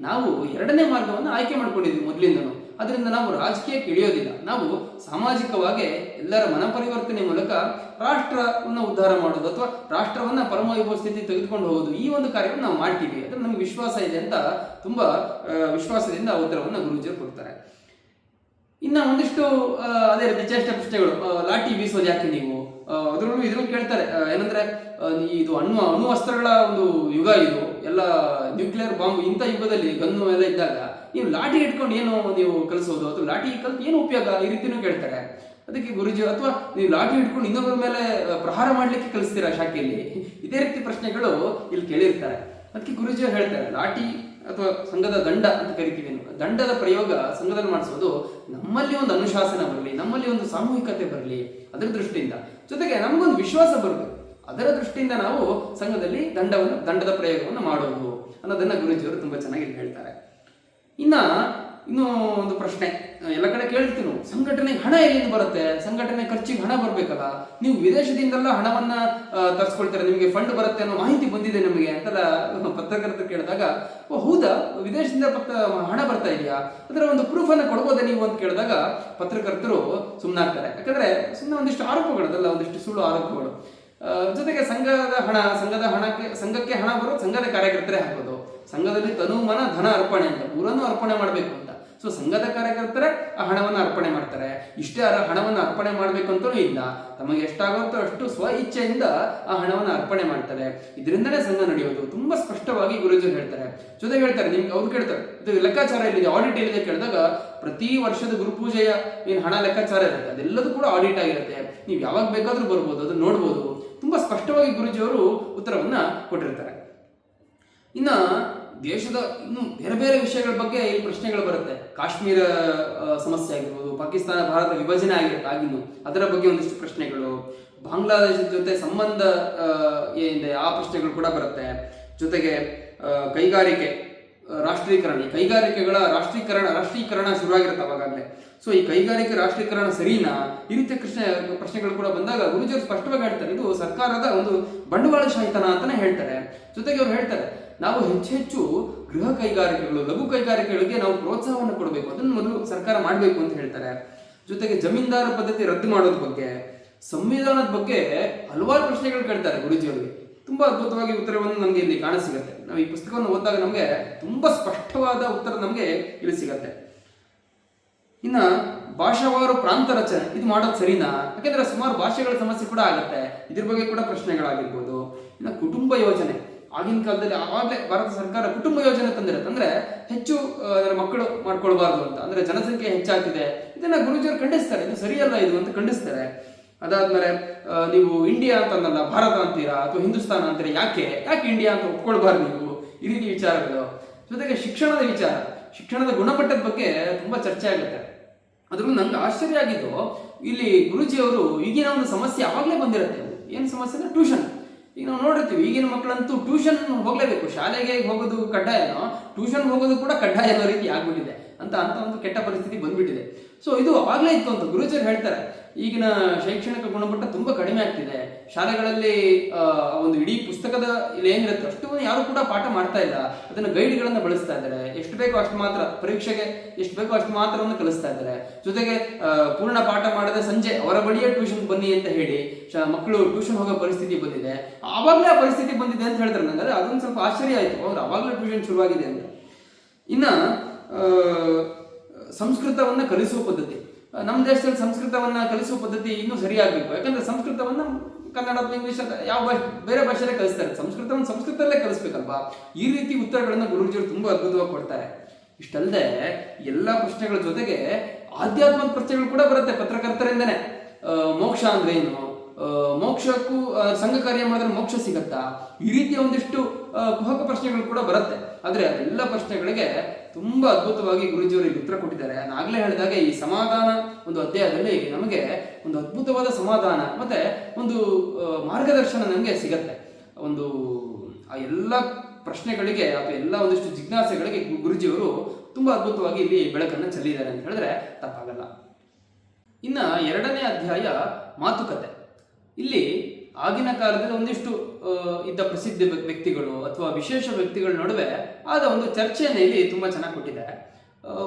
ನಾವು ಎರಡನೇ ಮಾರ್ಗವನ್ನು ಆಯ್ಕೆ ಮಾಡ್ಕೊಂಡಿದ್ವಿ ಮೊದಲಿಂದನೂ. ಅದರಿಂದ ನಾವು ರಾಜಕೀಯಕ್ಕೆ ಇಳಿಯೋದಿಲ್ಲ, ನಾವು ಸಾಮಾಜಿಕವಾಗಿ ಎಲ್ಲರ ಮನ ಪರಿವರ್ತನೆ ಮೂಲಕ ರಾಷ್ಟ್ರವನ್ನು ಉದ್ಧಾರ ಮಾಡೋದು ಅಥವಾ ರಾಷ್ಟ್ರವನ್ನ ಪರಮವೈಭವ ಸ್ಥಿತಿ ತೆಗೆದುಕೊಂಡು ಹೋಗೋದು, ಈ ಒಂದು ಕಾರ್ಯವನ್ನು ನಾವು ಮಾಡ್ತೀವಿ, ಅದ್ರ ನಮ್ಗೆ ವಿಶ್ವಾಸ ಇದೆ ಅಂತ ತುಂಬಾ ವಿಶ್ವಾಸದಿಂದ ಉತ್ತರವನ್ನು ಗುರೂಜಿಯವರು ಕೊಡ್ತಾರೆ. ಇನ್ನ ಒಂದಿಷ್ಟು ಅದೇ ರೀತಿ ಚೇಷ್ಟೆ ಪ್ರಶ್ನೆಗಳು, ಲಾಠಿ ಬೀಸೋದು ಯಾಕೆ ನೀವು, ಇದ್ರಲ್ಲೂ ಕೇಳ್ತಾರೆ. ಏನಂದ್ರೆ ಇದು ಅಣು ಅಸ್ತ್ರಗಳ ಒಂದು ಯುಗ, ಇದು ಎಲ್ಲ ನ್ಯೂಕ್ಲಿಯರ್ ಬಾಂಬ್, ಇಂಥ ಯುಗದಲ್ಲಿ ಗನ್ನು ಎಲ್ಲ ಇದ್ದಾಗ ನೀವು ಲಾಠಿ ಇಟ್ಕೊಂಡು ಏನು ನೀವು ಕಲಿಸೋದು, ಅಥವಾ ಲಾಠಿ ಕಲ್ತು ಏನು ಉಪಯೋಗ, ಈ ರೀತಿನೂ ಕೇಳ್ತಾರೆ. ಅದಕ್ಕೆ ಗುರುಜಿ, ಅಥವಾ ನೀವು ಲಾಠಿ ಹಿಡ್ಕೊಂಡು ಇನ್ನೊಬ್ಬರ ಮೇಲೆ ಪ್ರಹಾರ ಮಾಡ್ಲಿಕ್ಕೆ ಕಲಿಸ್ತೀರಾ ಶಾಖೆಯಲ್ಲಿ? ಇದೇ ರೀತಿ ಪ್ರಶ್ನೆಗಳು ಇಲ್ಲಿ ಕೇಳಿರ್ತಾರೆ. ಅದಕ್ಕೆ ಗುರುಜಿ ಹೇಳ್ತಾರೆ, ಲಾಠಿ ಅಥವಾ ಸಂಘದ ದಂಡ ಅಂತ ಕರಿತೀವಿ, ದಂಡದ ಪ್ರಯೋಗ ಸಂಘದಲ್ಲಿ ಮಾಡಿಸೋದು ನಮ್ಮಲ್ಲಿ ಒಂದು ಅನುಶಾಸನ ಬರಲಿ, ನಮ್ಮಲ್ಲಿ ಒಂದು ಸಾಮೂಹಿಕತೆ ಬರಲಿ ಅದರ ದೃಷ್ಟಿಯಿಂದ, ಜೊತೆಗೆ ನಮಗೊಂದು ವಿಶ್ವಾಸ ಬರಬೇಕು, ಅದರ ದೃಷ್ಟಿಯಿಂದ ನಾವು ಸಂಘದಲ್ಲಿ ದಂಡದ ಪ್ರಯೋಗವನ್ನು ಮಾಡೋದು ಅನ್ನೋದನ್ನ ಗುರುಜಿಯವರು ತುಂಬಾ ಚೆನ್ನಾಗಿ ಹೇಳ್ತಾರೆ. ಇನ್ನೂ ಒಂದು ಪ್ರಶ್ನೆ ಎಲ್ಲ ಕಡೆ ಕೇಳ್ತೀವಿ ನಾವು, ಸಂಘಟನೆಗೆ ಹಣ ಎಲ್ಲಿಂದ ಬರುತ್ತೆ? ಸಂಘಟನೆ ಖರ್ಚಿಗೆ ಹಣ ಬರ್ಬೇಕಲ್ಲ, ನೀವು ವಿದೇಶದಿಂದೆಲ್ಲ ಹಣವನ್ನ ತರಿಸ್ಕೊಳ್ತಾರೆ, ನಿಮಗೆ ಫಂಡ್ ಬರುತ್ತೆ ಅನ್ನೋ ಮಾಹಿತಿ ಬಂದಿದೆ ನಮಗೆ ಅಂತೆಲ್ಲ ಪತ್ರಕರ್ತರು ಕೇಳಿದಾಗ, ಓ ಹೌದಾ, ವಿದೇಶದಿಂದ ಹಣ ಬರ್ತಾ ಇದೆಯಾ, ಅದರ ಒಂದು ಪ್ರೂಫ್ ಅನ್ನು ಕೊಡ್ಬೋದಾ ನೀವು ಅಂತ ಕೇಳಿದಾಗ ಪತ್ರಕರ್ತರು ಸುಮ್ಮನಾಗ್ತಾರೆ. ಯಾಕಂದ್ರೆ ಸುಮ್ಮನೆ ಒಂದಿಷ್ಟು ಆರೋಪಗಳು, ಅದಲ್ಲ ಒಂದಿಷ್ಟು ಸುಳ್ಳು ಆರೋಪಗಳು. ಜೊತೆಗೆ ಸಂಘಕ್ಕೆ ಹಣ ಬರೋದು ಸಂಘದ ಕಾರ್ಯಕರ್ತರೇ ಹಾಕೋದು, ಸಂಘದಲ್ಲಿ ತನು ಮನ ಧನ ಅರ್ಪಣೆ ಅಂತ ಊರನ್ನು ಅರ್ಪಣೆ ಮಾಡಬೇಕು ಅಂತ. ಸೊ ಸಂಘದ ಕಾರ್ಯಕರ್ತರೇ ಆ ಹಣವನ್ನು ಅರ್ಪಣೆ ಮಾಡ್ತಾರೆ. ಇಷ್ಟೇ ಹಣವನ್ನು ಅರ್ಪಣೆ ಮಾಡಬೇಕು ಅಂತಲೂ ಇಲ್ಲ, ತಮಗೆ ಎಷ್ಟಾಗುತ್ತೋ ಅಷ್ಟು ಸ್ವ ಇಚ್ಛೆಯಿಂದ ಆ ಹಣವನ್ನು ಅರ್ಪಣೆ ಮಾಡ್ತಾರೆ. ಇದರಿಂದನೇ ಸಂಘ ನಡೆಯೋದು ತುಂಬಾ ಸ್ಪಷ್ಟವಾಗಿ ಗುರುಜಿ ಹೇಳ್ತಾರೆ. ಜೊತೆಗೆ ಹೇಳ್ತಾರೆ, ನಿಮ್ಗೆ ಅವ್ರು ಕೇಳ್ತಾರೆ, ಇದು ಲೆಕ್ಕಾಚಾರ ಎಲ್ಲಿದೆ, ಆಡಿಟ್ ಎಲ್ಲಿದೆ ಕೇಳಿದಾಗ, ಪ್ರತಿ ವರ್ಷದ ಗುರುಪೂಜೆಯ ಏನು ಹಣ ಲೆಕ್ಕಾಚಾರ ಇರುತ್ತೆ ಅದೆಲ್ಲದೂ ಕೂಡ ಆಡಿಟ್ ಆಗಿರುತ್ತೆ, ನೀವು ಯಾವಾಗ ಬೇಕಾದ್ರೂ ಬರ್ಬೋದು, ಅದನ್ನ ನೋಡ್ಬೋದು. ತುಂಬಾ ಸ್ಪಷ್ಟವಾಗಿ ಗುರುಜಿಯವರು ಉತ್ತರವನ್ನ ಕೊಟ್ಟಿರ್ತಾರೆ. ಇನ್ನ ದೇಶದ ಇನ್ನು ಬೇರೆ ಬೇರೆ ವಿಷಯಗಳ ಬಗ್ಗೆ ಇಲ್ಲಿ ಪ್ರಶ್ನೆಗಳು ಬರುತ್ತೆ. ಕಾಶ್ಮೀರ ಸಮಸ್ಯೆ ಆಗಿರ್ಬೋದು, ಪಾಕಿಸ್ತಾನ ಭಾರತ ವಿಭಜನೆ ಆಗಿನ್ನು ಅದರ ಬಗ್ಗೆ ಒಂದಿಷ್ಟು ಪ್ರಶ್ನೆಗಳು, ಬಾಂಗ್ಲಾದೇಶದ ಜೊತೆ ಸಂಬಂಧ ಏನಿದೆ ಆ ಪ್ರಶ್ನೆಗಳು ಕೂಡ ಬರುತ್ತೆ. ಜೊತೆಗೆ ಕೈಗಾರಿಕೆ ಕೈಗಾರಿಕೆಗಳ ರಾಷ್ಟ್ರೀಕರಣ ಶುರುವಾಗಿರುತ್ತೆ ಅವಾಗಲೇ. ಸೊ ಈ ಕೈಗಾರಿಕೆ ರಾಷ್ಟ್ರೀಕರಣ ಸರಿನಾ, ಈ ರೀತಿಯ ಪ್ರಶ್ನೆಗಳು ಕೂಡ ಬಂದಾಗ ಗುರುಜಿಯವರು ಸ್ಪಷ್ಟವಾಗಿ ಹೇಳ್ತಾರೆ, ಇದು ಸರ್ಕಾರದ ಒಂದು ಬಂಡವಾಳಶಾಹಿತನ ಅಂತಾನೆ ಹೇಳ್ತಾರೆ. ಜೊತೆಗೆ ಅವ್ರು ಹೇಳ್ತಾರೆ, ನಾವು ಹೆಚ್ಚು ಗೃಹ ಕೈಗಾರಿಕೆಗಳು, ಲಘು ಕೈಗಾರಿಕೆಗಳಿಗೆ ನಾವು ಪ್ರೋತ್ಸಾಹವನ್ನು ಕೊಡಬೇಕು, ಅದನ್ನು ಮೊದಲು ಸರ್ಕಾರ ಮಾಡಬೇಕು ಅಂತ ಹೇಳ್ತಾರೆ. ಜೊತೆಗೆ ಜಮೀನ್ದಾರ ಪದ್ಧತಿ ರದ್ದು ಮಾಡೋದ್ರ ಬಗ್ಗೆ, ಸಂವಿಧಾನದ ಬಗ್ಗೆ ಹಲವಾರು ಪ್ರಶ್ನೆಗಳು ಕೇಳ್ತಾರೆ ಗುರುಜಿಯವರಿಗೆ. ತುಂಬಾ ಅದ್ಭುತವಾಗಿ ಉತ್ತರವನ್ನು ನಮಗೆ ಇಲ್ಲಿ ಕಾಣಸಿಗುತ್ತೆ. ನಾವು ಈ ಪುಸ್ತಕವನ್ನು ಓದಿದಾಗ ನಮಗೆ ತುಂಬಾ ಸ್ಪಷ್ಟವಾದ ಉತ್ತರ ನಮಗೆ ಇಲ್ಲಿ ಸಿಗತ್ತೆ. ಇನ್ನ ಭಾಷಾವಾರು ಪ್ರಾಂತ ರಚನೆ ಇದು ಮಾಡೋದು ಸರಿನಾ, ಯಾಕೆಂದ್ರೆ ಸುಮಾರು ಭಾಷೆಗಳ ಸಮಸ್ಯೆ ಕೂಡ ಆಗುತ್ತೆ, ಇದ್ರ ಬಗ್ಗೆ ಕೂಡ ಪ್ರಶ್ನೆಗಳಾಗಿರ್ಬೋದು. ಇನ್ನು ಕುಟುಂಬ ಯೋಜನೆ, ಆಗಿನ ಕಾಲದಲ್ಲಿ ಆವಾಗಲೇ ಭಾರತ ಸರ್ಕಾರ ಕುಟುಂಬ ಯೋಜನೆ ತಂದಿರುತ್ತೆ, ಅಂದ್ರೆ ಹೆಚ್ಚು ಮಕ್ಕಳು ಮಾಡ್ಕೊಳ್ಬಾರ್ದು ಅಂತ, ಅಂದ್ರೆ ಜನಸಂಖ್ಯೆ ಹೆಚ್ಚಾಗ್ತಿದೆ, ಇದನ್ನ ಗುರುಜಿಯವರು ಖಂಡಿಸ್ತಾರೆ, ಇದು ಸರಿಯಲ್ಲ ಇದು ಅಂತ ಖಂಡಿಸ್ತಾರೆ. ಅದಾದ್ಮೇಲೆ ನೀವು ಇಂಡಿಯಾ ಅಂತಂದಲ್ಲ ಭಾರತ ಅಂತೀರಾ ಅಥವಾ ಹಿಂದೂಸ್ತಾನ ಅಂತೀರಾ, ಯಾಕೆ ಇಂಡಿಯಾ ಅಂತ ಒಪ್ಕೊಳ್ಬಾರ್ದು ನೀವು, ಈ ರೀತಿ ವಿಚಾರಗಳು. ಜೊತೆಗೆ ಶಿಕ್ಷಣದ ಗುಣಮಟ್ಟದ ಬಗ್ಗೆ ತುಂಬಾ ಚರ್ಚೆ ಆಗುತ್ತೆ. ಅದ್ರಲ್ಲಿ ನಂಗೆ ಆಶ್ಚರ್ಯ ಆಗಿದ್ದು, ಇಲ್ಲಿ ಗುರುಜಿಯವರು ಈಗಿನ ಒಂದು ಸಮಸ್ಯೆ ಆವಾಗಲೇ ಬಂದಿರುತ್ತೆ. ಏನು ಸಮಸ್ಯೆ ಅಂದ್ರೆ ಟ್ಯೂಷನ್. ಈಗ ನಾವು ನೋಡಿರ್ತೀವಿ, ಈಗಿನ ಮಕ್ಕಳಂತೂ ಟ್ಯೂಷನ್ ಹೋಗ್ಲೇಬೇಕು, ಶಾಲೆಗೆ ಹೋಗೋದು ಕಡ್ಡಾಯನೋ ಟ್ಯೂಷನ್ ಹೋಗೋದು ಕೂಡ ಕಡ್ಡಾಯ ಅನ್ನೋ ರೀತಿ ಆಗ್ಬಿಟ್ಟಿದೆ ಅಂತ ಒಂದು ಕೆಟ್ಟ ಪರಿಸ್ಥಿತಿ ಬಂದ್ಬಿಟ್ಟಿದೆ. ಸೊ ಇದು ಅವಾಗಲೇ ಇತ್ತು ಅಂತ ಗುರುಜಿಯವರು ಹೇಳ್ತಾರೆ. ಈಗಿನ ಶೈಕ್ಷಣಿಕ ಗುಣಮಟ್ಟ ತುಂಬಾ ಕಡಿಮೆ ಆಗ್ತಿದೆ, ಶಾಲೆಗಳಲ್ಲಿ ಒಂದು ಇಡೀ ಪುಸ್ತಕದ ಇಲ್ಲಿ ಏನಿರುತ್ತೆ ಅಷ್ಟು ಯಾರು ಕೂಡ ಪಾಠ ಮಾಡ್ತಾ ಇಲ್ಲ, ಅದನ್ನ ಗೈಡ್ಗಳನ್ನ ಬಳಸ್ತಾ ಇದ್ದಾರೆ, ಎಷ್ಟು ಬೇಕೋ ಅಷ್ಟು ಮಾತ್ರ, ಪರೀಕ್ಷೆಗೆ ಎಷ್ಟು ಬೇಕೋ ಅಷ್ಟು ಮಾತ್ರವನ್ನು ಕಲಿಸ್ತಾ ಇದ್ದಾರೆ. ಜೊತೆಗೆ ಪೂರ್ಣ ಪಾಠ ಮಾಡದೆ ಸಂಜೆ ಅವರ ಬಳಿಯೇ ಟ್ಯೂಷನ್ ಬನ್ನಿ ಅಂತ ಹೇಳಿ ಮಕ್ಕಳು ಟ್ಯೂಷನ್ ಹೋಗೋ ಪರಿಸ್ಥಿತಿ ಬಂದಿದೆ. ಆವಾಗಲೇ ಆ ಪರಿಸ್ಥಿತಿ ಬಂದಿದೆ ಅಂತ ಹೇಳ್ತಾರೆ. ನಂಗೆ ಅದೊಂದು ಸ್ವಲ್ಪ ಆಶ್ಚರ್ಯ ಆಯ್ತು, ಅವ್ರು ಅವಾಗಲೇ ಟ್ಯೂಷನ್ ಶುರುವಾಗಿದೆ ಅಂತ. ಇನ್ನ ಸಂಸ್ಕೃತವನ್ನ ಕಲಿಸುವ ಪದ್ಧತಿ, ನಮ್ಮ ದೇಶದಲ್ಲಿ ಸಂಸ್ಕೃತವನ್ನ ಕಲಿಸುವ ಪದ್ಧತಿ ಇನ್ನೂ ಸರಿಯಾಗಬೇಕು. ಯಾಕಂದ್ರೆ ಸಂಸ್ಕೃತವನ್ನ ಕನ್ನಡ ಅಥವಾ ಇಂಗ್ಲಿಷ್ ಯಾವ ಬೇರೆ ಭಾಷೆಯಲ್ಲೇ ಕಲಿಸ್ತಾರೆ, ಸಂಸ್ಕೃತವನ್ನು ಸಂಸ್ಕೃತದಲ್ಲೇ ಕಲಿಸ್ಬೇಕಲ್ವಾ. ಈ ರೀತಿ ಉತ್ತರಗಳನ್ನ ಗುರುಜಿಯವರು ತುಂಬಾ ಅದ್ಭುತವಾಗಿ ಕೊಡ್ತಾರೆ. ಇಷ್ಟಲ್ಲದೆ ಎಲ್ಲ ಪ್ರಶ್ನೆಗಳ ಜೊತೆಗೆ ಆಧ್ಯಾತ್ಮಿಕ ಪ್ರಶ್ನೆಗಳು ಕೂಡ ಬರುತ್ತೆ ಪತ್ರಕರ್ತರಿಂದನೇ. ಮೋಕ್ಷ ಅಂದ್ರೆ ಏನು, ಮೋಕ್ಷಕ್ಕೂ ಸಂಘ ಕಾರ್ಯ ಮಾಡಿದ್ರೆ ಮೋಕ್ಷ ಸಿಗತ್ತಾ, ಈ ರೀತಿಯ ಒಂದಿಷ್ಟು ಕುಹಕ ಪ್ರಶ್ನೆಗಳು ಕೂಡ ಬರುತ್ತೆ. ಆದ್ರೆ ಅದೆಲ್ಲ ಪ್ರಶ್ನೆಗಳಿಗೆ ತುಂಬಾ ಅದ್ಭುತವಾಗಿ ಗುರುಜಿಯವರು ಉತ್ತರ ಕೊಟ್ಟಿದ್ದಾರೆ. ನಾನು ಆಗ್ಲೇ ಹೇಳಿದಾಗ ಈ ಸಮಾಧಾನ ಒಂದು ಅಧ್ಯಾಯದಲ್ಲಿ ನಮಗೆ ಒಂದು ಅದ್ಭುತವಾದ ಸಮಾಧಾನ ಮತ್ತೆ ಒಂದು ಮಾರ್ಗದರ್ಶನ ನಮಗೆ ಸಿಗತ್ತೆ. ಒಂದು ಆ ಎಲ್ಲ ಪ್ರಶ್ನೆಗಳಿಗೆ ಅಥವಾ ಎಲ್ಲ ಒಂದಿಷ್ಟು ಜಿಜ್ಞಾಸೆಗಳಿಗೆ ಗುರುಜಿಯವರು ತುಂಬಾ ಅದ್ಭುತವಾಗಿ ಇಲ್ಲಿ ಬೆಳಕನ್ನು ಚೆಲ್ಲಿದ್ದಾರೆ ಅಂತ ಹೇಳಿದ್ರೆ ತಪ್ಪಾಗಲ್ಲ. ಇನ್ನ 2ನೇ ಅಧ್ಯಾಯ ಮಾತುಕತೆ. ಇಲ್ಲಿ ಆಗಿನ ಕಾಲದಲ್ಲಿ ಒಂದಿಷ್ಟು ಇದ್ದ ಪ್ರಸಿದ್ಧ ವ್ಯಕ್ತಿಗಳು ಅಥವಾ ವಿಶೇಷ ವ್ಯಕ್ತಿಗಳ ನಡುವೆ ಆದ ಒಂದು ಚರ್ಚೆಯನ್ನು ಇಲ್ಲಿ ತುಂಬಾ ಚೆನ್ನಾಗಿ ಕೊಟ್ಟಿದ್ದಾರೆ.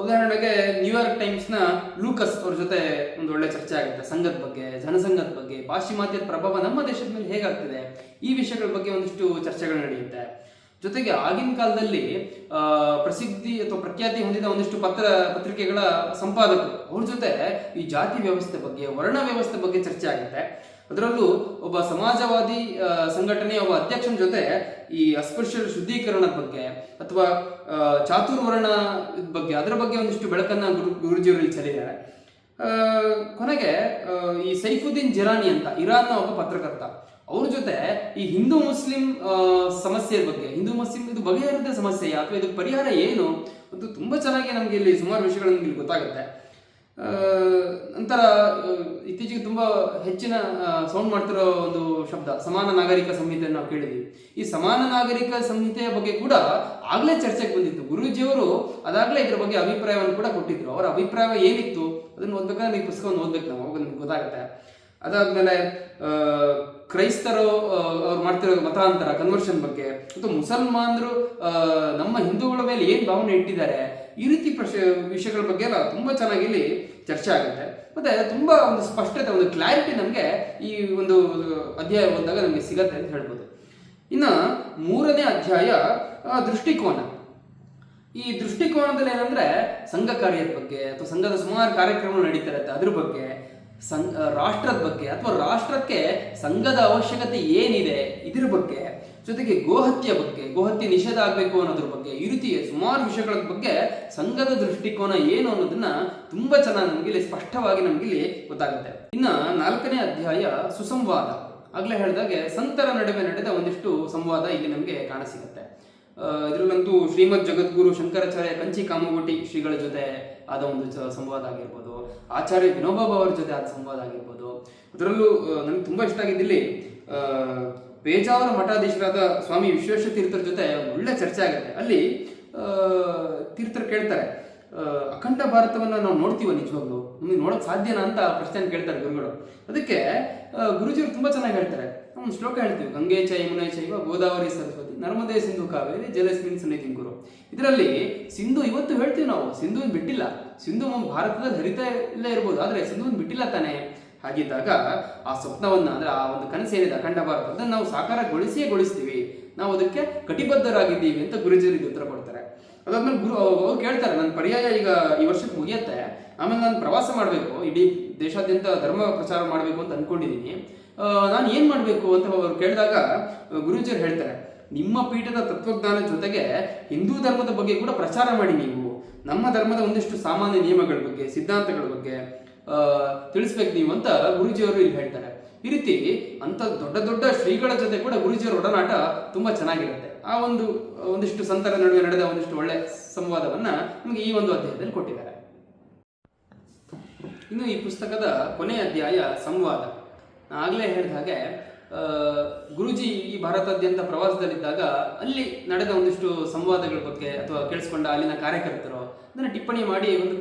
ಉದಾಹರಣೆಗೆ ನ್ಯೂಯಾರ್ಕ್ ಟೈಮ್ಸ್ನ ಲೂಕಸ್ ಅವ್ರ ಜೊತೆ ಒಂದು ಒಳ್ಳೆ ಚರ್ಚೆ ಆಗುತ್ತೆ, ಸಂಘದ ಬಗ್ಗೆ, ಜನಸಂಘದ ಬಗ್ಗೆ, ಪಾಶ್ಚಿಮಾತ್ಯದ ಪ್ರಭಾವ ನಮ್ಮ ದೇಶದ ಮೇಲೆ ಹೇಗಾಗ್ತಿದೆ, ಈ ವಿಷಯಗಳ ಬಗ್ಗೆ ಒಂದಿಷ್ಟು ಚರ್ಚೆಗಳು ನಡೆಯುತ್ತೆ. ಜೊತೆಗೆ ಆಗಿನ ಕಾಲದಲ್ಲಿ ಪ್ರಸಿದ್ಧಿ ಅಥವಾ ಪ್ರಖ್ಯಾತಿ ಹೊಂದಿದ ಒಂದಿಷ್ಟು ಪತ್ರಿಕೆಗಳ ಸಂಪಾದಕರು ಅವ್ರ ಜೊತೆ ಈ ಜಾತಿ ವ್ಯವಸ್ಥೆ ಬಗ್ಗೆ, ವರ್ಣ ವ್ಯವಸ್ಥೆ ಬಗ್ಗೆ ಚರ್ಚೆ ಆಗುತ್ತೆ. ಅದರಲ್ಲೂ ಒಬ್ಬ ಸಮಾಜವಾದಿ ಸಂಘಟನೆಯ ಒಬ್ಬ ಅಧ್ಯಕ್ಷನ ಜೊತೆ ಈ ಅಸ್ಪೃಶ್ಯರ ಶುದ್ಧೀಕರಣದ ಬಗ್ಗೆ ಅಥವಾ ಚಾತುರ್ವರ್ಣ ಬಗ್ಗೆ ಅದರ ಬಗ್ಗೆ ಒಂದಿಷ್ಟು ಬೆಳಕನ್ನ ಗುರುಜಿಯವರಲ್ಲಿ ಚೆಲ್ಲಿದ್ದಾರೆ. ಆ, ಕೊನೆಗೆ ಈ ಸೈಫುದ್ದೀನ್ ಜಿರಾನಿ ಅಂತ ಇರಾನ್ನ ಒಬ್ಬ ಪತ್ರಕರ್ತ, ಅವ್ರ ಜೊತೆ ಈ ಹಿಂದೂ ಮುಸ್ಲಿಂ ಸಮಸ್ಯೆ ಬಗ್ಗೆ, ಹಿಂದೂ ಮುಸ್ಲಿಂ ಇದು ಬಗೆಹರಿದ ಸಮಸ್ಯೆಯಾ ಅಥವಾ ಇದಕ್ಕೆ ಪರಿಹಾರ ಏನು ಅದು ತುಂಬ ಚೆನ್ನಾಗಿ ನಮಗೆ ಇಲ್ಲಿ ಸುಮಾರು ವಿಷಯಗಳು ನಮ್ಗೆ ಇಲ್ಲಿ ಗೊತ್ತಾಗುತ್ತೆ. ನಂತರ ಇತ್ತೀಚೆಗೆ ತುಂಬ ಹೆಚ್ಚಿನ ಸೌಂಡ್ ಮಾಡ್ತಿರೋ ಒಂದು ಶಬ್ದ ಸಮಾನ ನಾಗರಿಕ ಸಂಹಿತೆಯನ್ನು ನಾವು ಕೇಳಿದ್ದೀವಿ. ಈ ಸಮಾನ ನಾಗರಿಕ ಸಂಹಿತೆಯ ಬಗ್ಗೆ ಕೂಡ ಆಗಲೇ ಚರ್ಚೆಗೆ ಬಂದಿತ್ತು. ಗುರೂಜಿಯವರು ಅದಾಗಲೇ ಇದ್ರ ಬಗ್ಗೆ ಅಭಿಪ್ರಾಯವನ್ನು ಕೂಡ ಕೊಟ್ಟಿದ್ರು. ಅವರ ಅಭಿಪ್ರಾಯ ಏನಿತ್ತು ಅದನ್ನು ಓದ್ಬೇಕಾದ್ರೆ ಈ ಪುಸ್ತಕವನ್ನು ಓದ್ಬೇಕು ನಾವು, ಅವಾಗ ನಮ್ಗೆ ಗೊತ್ತಾಗುತ್ತೆ. ಅದಾದ್ಮೇಲೆ ಕ್ರೈಸ್ತರು ಅವ್ರು ಮಾಡ್ತಿರೋ ಮತಾಂತರ ಕನ್ವರ್ಷನ್ ಬಗ್ಗೆ, ಅಥವಾ ಮುಸಲ್ಮಾನರು ನಮ್ಮ ಹಿಂದೂಗಳ ಮೇಲೆ ಏನು ಭಾವನೆ ಇಟ್ಟಿದ್ದಾರೆ, ಈ ರೀತಿ ವಿಷಯಗಳ ಬಗ್ಗೆ ಎಲ್ಲ ತುಂಬ ಚೆನ್ನಾಗಿ ಇಲ್ಲಿ ಚರ್ಚೆ ಆಗುತ್ತೆ. ಮತ್ತೆ ತುಂಬ ಒಂದು ಸ್ಪಷ್ಟತೆ, ಒಂದು ಕ್ಲಾರಿಟಿ ನಮಗೆ ಈ ಒಂದು ಅಧ್ಯಾಯ ಓದಿದಾಗ ನಮಗೆ ಸಿಗತ್ತೆ ಅಂತ ಹೇಳ್ಬೋದು. ಇನ್ನು 3ನೇ ಅಧ್ಯಾಯ ದೃಷ್ಟಿಕೋನ. ಈ ದೃಷ್ಟಿಕೋನದಲ್ಲಿ ಏನಂದ್ರೆ ಸಂಘ ಕಾರ್ಯದ ಬಗ್ಗೆ ಅಥವಾ ಸಂಘದ ಸುಮಾರು ಕಾರ್ಯಕ್ರಮಗಳು ನಡೀತಾ ಇರುತ್ತೆ ಅದ್ರ ಬಗ್ಗೆ, ರಾಷ್ಟ್ರದ ಬಗ್ಗೆ ಅಥವಾ ರಾಷ್ಟ್ರಕ್ಕೆ ಸಂಘದ ಅವಶ್ಯಕತೆ ಏನಿದೆ ಇದ್ರ ಬಗ್ಗೆ, ಜೊತೆಗೆ ಗೋಹತ್ಯೆ ಬಗ್ಗೆ, ಗೋಹತ್ಯೆ ನಿಷೇಧ ಆಗಬೇಕು ಅನ್ನೋದ್ರ ಬಗ್ಗೆ, ಈ ರೀತಿ ಸುಮಾರು ವಿಷಯಗಳ ಬಗ್ಗೆ ಸಂಘದ ದೃಷ್ಟಿಕೋನ ಏನು ಅನ್ನೋದನ್ನ ತುಂಬಾ ಚೆನ್ನಾಗಿ ನಮ್ಗೆ ಇಲ್ಲಿ ಸ್ಪಷ್ಟವಾಗಿ ನಮ್ಗೆ ಇಲ್ಲಿ ಗೊತ್ತಾಗುತ್ತೆ. ಇನ್ನು 4ನೇ ಅಧ್ಯಾಯ ಸುಸಂವಾದ. ಆಗ್ಲೇ ಹೇಳಿದಾಗೆ ಸಂತರ ನಡುವೆ ನಡೆದ ಒಂದಿಷ್ಟು ಸಂವಾದ ಇಲ್ಲಿ ನಮಗೆ ಕಾಣಸಿಗುತ್ತೆ. ಇದರಲ್ಲಂತೂ ಶ್ರೀಮದ್ ಜಗದ್ಗುರು ಶಂಕರಾಚಾರ್ಯ ಕಂಚಿ ಕಾಮಗೋಟಿ ಶ್ರೀಗಳ ಜೊತೆ ಆದ ಒಂದು ಸಂವಾದ ಆಗಿರ್ಬೋದು, ಆಚಾರ್ಯ ವಿನೋಬಾ ಅವರ ಜೊತೆ ಆದ ಸಂವಾದ ಆಗಿರ್ಬೋದು. ಅದರಲ್ಲೂ ನನಗೆ ತುಂಬ ಇಷ್ಟ ಆಗಿದ್ದಲ್ಲಿ ಪೇಜಾವರ ಮಠಾಧೀಶರಾದ ಸ್ವಾಮಿ ವಿಶ್ವೇಶ್ವರ ತೀರ್ಥರ ಜೊತೆ ಒಳ್ಳೆ ಚರ್ಚೆ ಆಗುತ್ತೆ. ಅಲ್ಲಿ ತೀರ್ಥರು ಕೇಳ್ತಾರೆ, ಅಖಂಡ ಭಾರತವನ್ನು ನಾವು ನೋಡ್ತೀವ ನಿಜವಾಗ್ಲು, ನಿಮಗೆ ನೋಡೋಕೆ ಸಾಧ್ಯನಾ ಅಂತ ಪ್ರಶ್ನೆ ಕೇಳ್ತಾರೆ ಗುರುಗಳು. ಅದಕ್ಕೆ ಗುರುಜಿಯವರು ತುಂಬ ಚೆನ್ನಾಗಿ ಹೇಳ್ತಾರೆ. ನಾವು ಶ್ಲೋಕ ಹೇಳ್ತೀವಿ, ಗಂಗೆ ಚ ಯಮುನೆ ಚೈವ ಗೋದಾವರಿ ಸರಸ್ವತಿ ನರ್ಮದೇ ಸಿಂಧು ಕಾವೇರಿ ಜಲಸ್ಮಿನ್ ಸನ್ನಿಧಿ ಗುರು. ಇದರಲ್ಲಿ ಸಿಂಧು ಇವತ್ತು ಹೇಳ್ತೀವಿ ನಾವು, ಸಿಂಧುವಿನ ಬಿಟ್ಟಿಲ್ಲ. ಸಿಂಧು ಭಾರತದಲ್ಲಿ ಹರಿತಾ ಇಲ್ಲೇ ಇರ್ಬೋದು, ಆದರೆ ಸಿಂಧುವಿನ ಬಿಟ್ಟಿಲ್ಲ ತಾನೆ. ಹಾಗಿದ್ದಾಗ ಆ ಸ್ವಪ್ನವನ್ನ, ಅಂದ್ರೆ ಆ ಒಂದು ಕನಸೇನಿದೆ ಅಖಂಡ ಭಾರತ, ಅದನ್ನು ನಾವು ಸಾಕಾರಗೊಳಿಸ್ತೀವಿ, ನಾವು ಅದಕ್ಕೆ ಕಟಿಬದ್ಧರಾಗಿದ್ದೀವಿ ಅಂತ ಗುರುಜಿಯವರಿಗೆ ಉತ್ತರ ಕೊಡ್ತಾರೆ. ಅದಾದ್ಮೇಲೆ ಅವ್ರು ಕೇಳ್ತಾರೆ, ನನ್ನ ಪರ್ಯಾಯ ಈಗ ಈ ವರ್ಷಕ್ಕೆ ಮುಗಿಯುತ್ತೆ, ಆಮೇಲೆ ನಾನು ಪ್ರವಾಸ ಮಾಡಬೇಕು, ಇಡೀ ದೇಶಾದ್ಯಂತ ಧರ್ಮ ಪ್ರಚಾರ ಮಾಡಬೇಕು ಅಂತ ಅನ್ಕೊಂಡಿದ್ದೀನಿ, ನಾನು ಏನು ಮಾಡಬೇಕು ಅಂತ ಅವ್ರು ಕೇಳಿದಾಗ ಗುರೂಜಿಯವರು ಹೇಳ್ತಾರೆ, ನಿಮ್ಮ ಪೀಠದ ತತ್ವಜ್ಞಾನ ಜೊತೆಗೆ ಹಿಂದೂ ಧರ್ಮದ ಬಗ್ಗೆ ಕೂಡ ಪ್ರಚಾರ ಮಾಡಿ. ನೀವು ನಮ್ಮ ಧರ್ಮದ ಒಂದಿಷ್ಟು ಸಾಮಾನ್ಯ ನಿಯಮಗಳ ಬಗ್ಗೆ, ಸಿದ್ಧಾಂತಗಳ ಬಗ್ಗೆ ತಿಳಿಸ್ಬೇಕು ನೀವು ಅಂತ ಗುರೂಜಿಯವರು ಇಲ್ಲಿ ಹೇಳ್ತಾರೆ. ಈ ರೀತಿ ಅಂತ ದೊಡ್ಡ ದೊಡ್ಡ ಶ್ರೀಗಳ ಜೊತೆ ಕೂಡ ಗುರೂಜಿಯವರ ಒಡನಾಟ ತುಂಬಾ ಚೆನ್ನಾಗಿರುತ್ತೆ. ಆ ಒಂದಿಷ್ಟು ಸಂತರ ನಡುವೆ ನಡೆದ ಒಂದಿಷ್ಟು ಒಳ್ಳೆ ಸಂವಾದವನ್ನ ನಮಗೆ ಈ ಒಂದು ಅಧ್ಯಾಯದಲ್ಲಿ ಕೊಟ್ಟಿದ್ದಾರೆ. ಇನ್ನು ಈ ಪುಸ್ತಕದ ಕೊನೆಯ ಅಧ್ಯಾಯ ಸಂವಾದ. ಆಗಲೇ ಹೇಳಿದ ಹಾಗೆ ಗುರೂಜಿ ಈ ಭಾರತಾದ್ಯಂತ ಪ್ರವಾಸದಲ್ಲಿದ್ದಾಗ ಅಲ್ಲಿ ನಡೆದ ಒಂದಿಷ್ಟು ಸಂವಾದಗಳ ಬಗ್ಗೆ ಅಥವಾ ಕೇಳಿಸ್ಕೊಂಡ ಅಲ್ಲಿನ ಕಾರ್ಯಕರ್ತರು ಅದನ್ನು ಟಿಪ್ಪಣಿ ಮಾಡಿ ಒಂದು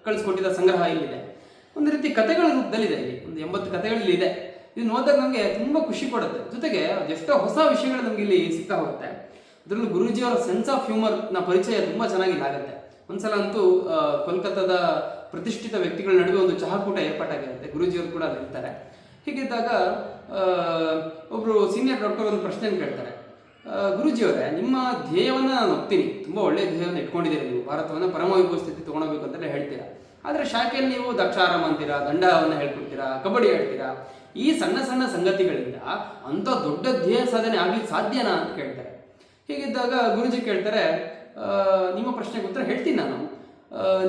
ಕಳಿಸ್ಕೊಟ್ಟಿದ್ದ ಸಂಗ್ರಹ ಇಲ್ಲಿದೆ. ಒಂದು ರೀತಿ ಕಥೆಗಳ ರೂಪದಲ್ಲಿದೆ. ಇಲ್ಲಿ ಒಂದು 80 ಕಥೆಗಳಲ್ಲಿ ಇದೆ. ಇದನ್ನು ಓದಿದಾಗ ನಮಗೆ ತುಂಬ ಖುಷಿ ಕೊಡುತ್ತೆ. ಜೊತೆಗೆ ಅದೆಷ್ಟೋ ಹೊಸ ವಿಷಯಗಳು ನಮಗೆ ಇಲ್ಲಿ ಸಿಗ್ತಾ ಹೋಗುತ್ತೆ. ಅದರಲ್ಲೂ ಗುರೂಜಿಯವರ ಸೆನ್ಸ್ ಆಫ್ ಹ್ಯೂಮರ್ನ ಪರಿಚಯ ತುಂಬ ಚೆನ್ನಾಗಿ ಆಗುತ್ತೆ. ಒಂದ್ಸಲ ಅಂತೂ ಕೋಲ್ಕತ್ತಾದ ಪ್ರತಿಷ್ಠಿತ ವ್ಯಕ್ತಿಗಳ ನಡುವೆ ಒಂದು ಚಹಾಕೂಟ ಏರ್ಪಾಟಾಗಿರುತ್ತೆ. ಗುರೂಜಿಯವರು ಕೂಡ ಅಲ್ಲಿರ್ತಾರೆ. ಹೀಗಿದ್ದಾಗ ಒಬ್ಬರು ಸೀನಿಯರ್ ಡಾಕ್ಟರ್ ಒಂದು ಪ್ರಶ್ನೆಯನ್ನು ಕೇಳ್ತಾರೆ, ಗುರೂಜಿಯವರೇ, ನಿಮ್ಮ ಧ್ಯೇಯವನ್ನು ನಾನು ಒಪ್ತೀನಿ, ತುಂಬ ಒಳ್ಳೆಯ ಧ್ಯೇಯವನ್ನು ಇಟ್ಕೊಂಡಿದ್ದೀರಿ, ನೀವು ಭಾರತವನ್ನು ಪರಮವೈಭವ ಸ್ಥಿತಿ ತೊಗೊಳಬೇಕು ಅಂತೆಲ್ಲ ಹೇಳ್ತೀರಾ. ಆದರೆ ಶಾಖೆಯಲ್ಲಿ ನೀವು ದಕ್ಷಾರಾಮ ಅಂತೀರಾ, ದಂಡವನ್ನು ಹೇಳ್ಕೊಡ್ತೀರಾ, ಕಬಡ್ಡಿ ಹೇಳ್ತೀರಾ. ಈ ಸಣ್ಣ ಸಣ್ಣ ಸಂಗತಿಗಳಿಂದ ಅಂಥ ದೊಡ್ಡ ಧ್ಯೇಯ ಸಾಧನೆ ಆಗ್ಲಿಕ್ಕೆ ಸಾಧ್ಯನಾ ಅಂತ ಕೇಳ್ತಾರೆ. ಹೀಗಿದ್ದಾಗ ಗುರೂಜಿ ಕೇಳ್ತಾರೆ, ನಿಮ್ಮ ಪ್ರಶ್ನೆಗೆ ಉತ್ತರ ಹೇಳ್ತೀನಿ ನಾನು.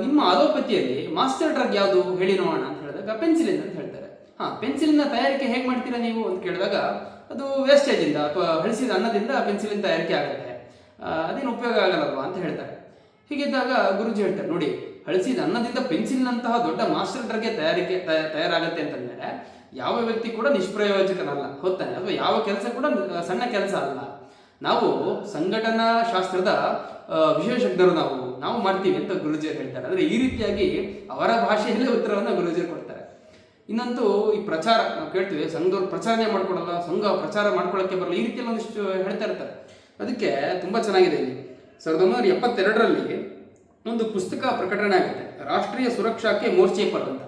ನಿಮ್ಮ ಅಲೋಪತಿಯಲ್ಲಿ ಮಾಸ್ಟರ್ ಡ್ರಗ್ ಯಾವುದು ಹೇಳಿ ನೋಡೋಣ ಅಂತ ಹೇಳಿದಾಗ ಪೆನ್ಸಿಲಿನ್ ಅಂತ ಹೇಳ್ತಾರೆ. ಪೆನ್ಸಿಲಿನ ತಯಾರಿಕೆ ಹೇಗೆ ಮಾಡ್ತೀರಾ ನೀವು ಅಂತ ಕೇಳಿದಾಗ ಅದು ವೇಸ್ಟೇಜಿಂದ ಅಥವಾ ಹಳಿಸಿದ ಅನ್ನದಿಂದ ಪೆನ್ಸಿಲಿನ್ ತಯಾರಿಕೆ ಆಗುತ್ತೆ, ಅದೇನು ಉಪಯೋಗ ಆಗಲ್ಲಲ್ವಾ ಅಂತ ಹೇಳ್ತಾರೆ. ಹೀಗಿದ್ದಾಗ ಗುರೂಜಿ ಹೇಳ್ತಾರೆ, ನೋಡಿ, ಹಳಿಸಿದ ಅನ್ನದಿಂದ ಪೆನ್ಸಿಲ್ನಂತಹ ದೊಡ್ಡ ಮಾಸ್ಟರ್ ಡ್ರಗ್ಗೆ ತಯಾರಾಗತ್ತೆ ಅಂತಂದರೆ ಯಾವ ವ್ಯಕ್ತಿ ಕೂಡ ನಿಷ್ಪ್ರಯೋಜಕನಲ್ಲ, ಹೊತ್ತಾನೆ, ಅಥವಾ ಯಾವ ಕೆಲಸ ಕೂಡ ಸಣ್ಣ ಕೆಲಸ ಅಲ್ಲ. ನಾವು ಸಂಘಟನಾ ಶಾಸ್ತ್ರದ ವಿಶೇಷಜ್ಞರು, ನಾವು ಮಾಡ್ತೀವಿ ಅಂತ ಗುರೂಜಿಯವರು ಹೇಳ್ತಾರೆ. ಅಂದರೆ ಈ ರೀತಿಯಾಗಿ ಅವರ ಭಾಷೆಯಲ್ಲೇ ಉತ್ತರವನ್ನು ಗುರೂಜಿಯವರು ಕೊಡ್ತಾರೆ. ಇನ್ನಂತೂ ಈ ಪ್ರಚಾರ ನಾವು ಕೇಳ್ತೀವಿ, ಸಂಘದವ್ರು ಪ್ರಚಾರನೆ ಮಾಡ್ಕೊಡಲ್ಲ, ಸಂಘ ಪ್ರಚಾರ ಮಾಡ್ಕೊಳ್ಳೋಕ್ಕೆ ಬರಲ್ಲ, ಈ ರೀತಿಯಲ್ಲಿ ಒಂದಿಷ್ಟು ಹೇಳ್ತಾ ಇರ್ತಾರೆ. ಅದಕ್ಕೆ ತುಂಬ ಚೆನ್ನಾಗಿದೆ. ಇಲ್ಲಿ 1972ರಲ್ಲಿ ಒಂದು ಪುಸ್ತಕ ಪ್ರಕಟಣೆ ಆಗುತ್ತೆ, ರಾಷ್ಟ್ರೀಯ ಸುರಕ್ಷಾಕ್ಕೆ ಮೋರ್ಚೆ ಪರ್ ಅಂತ.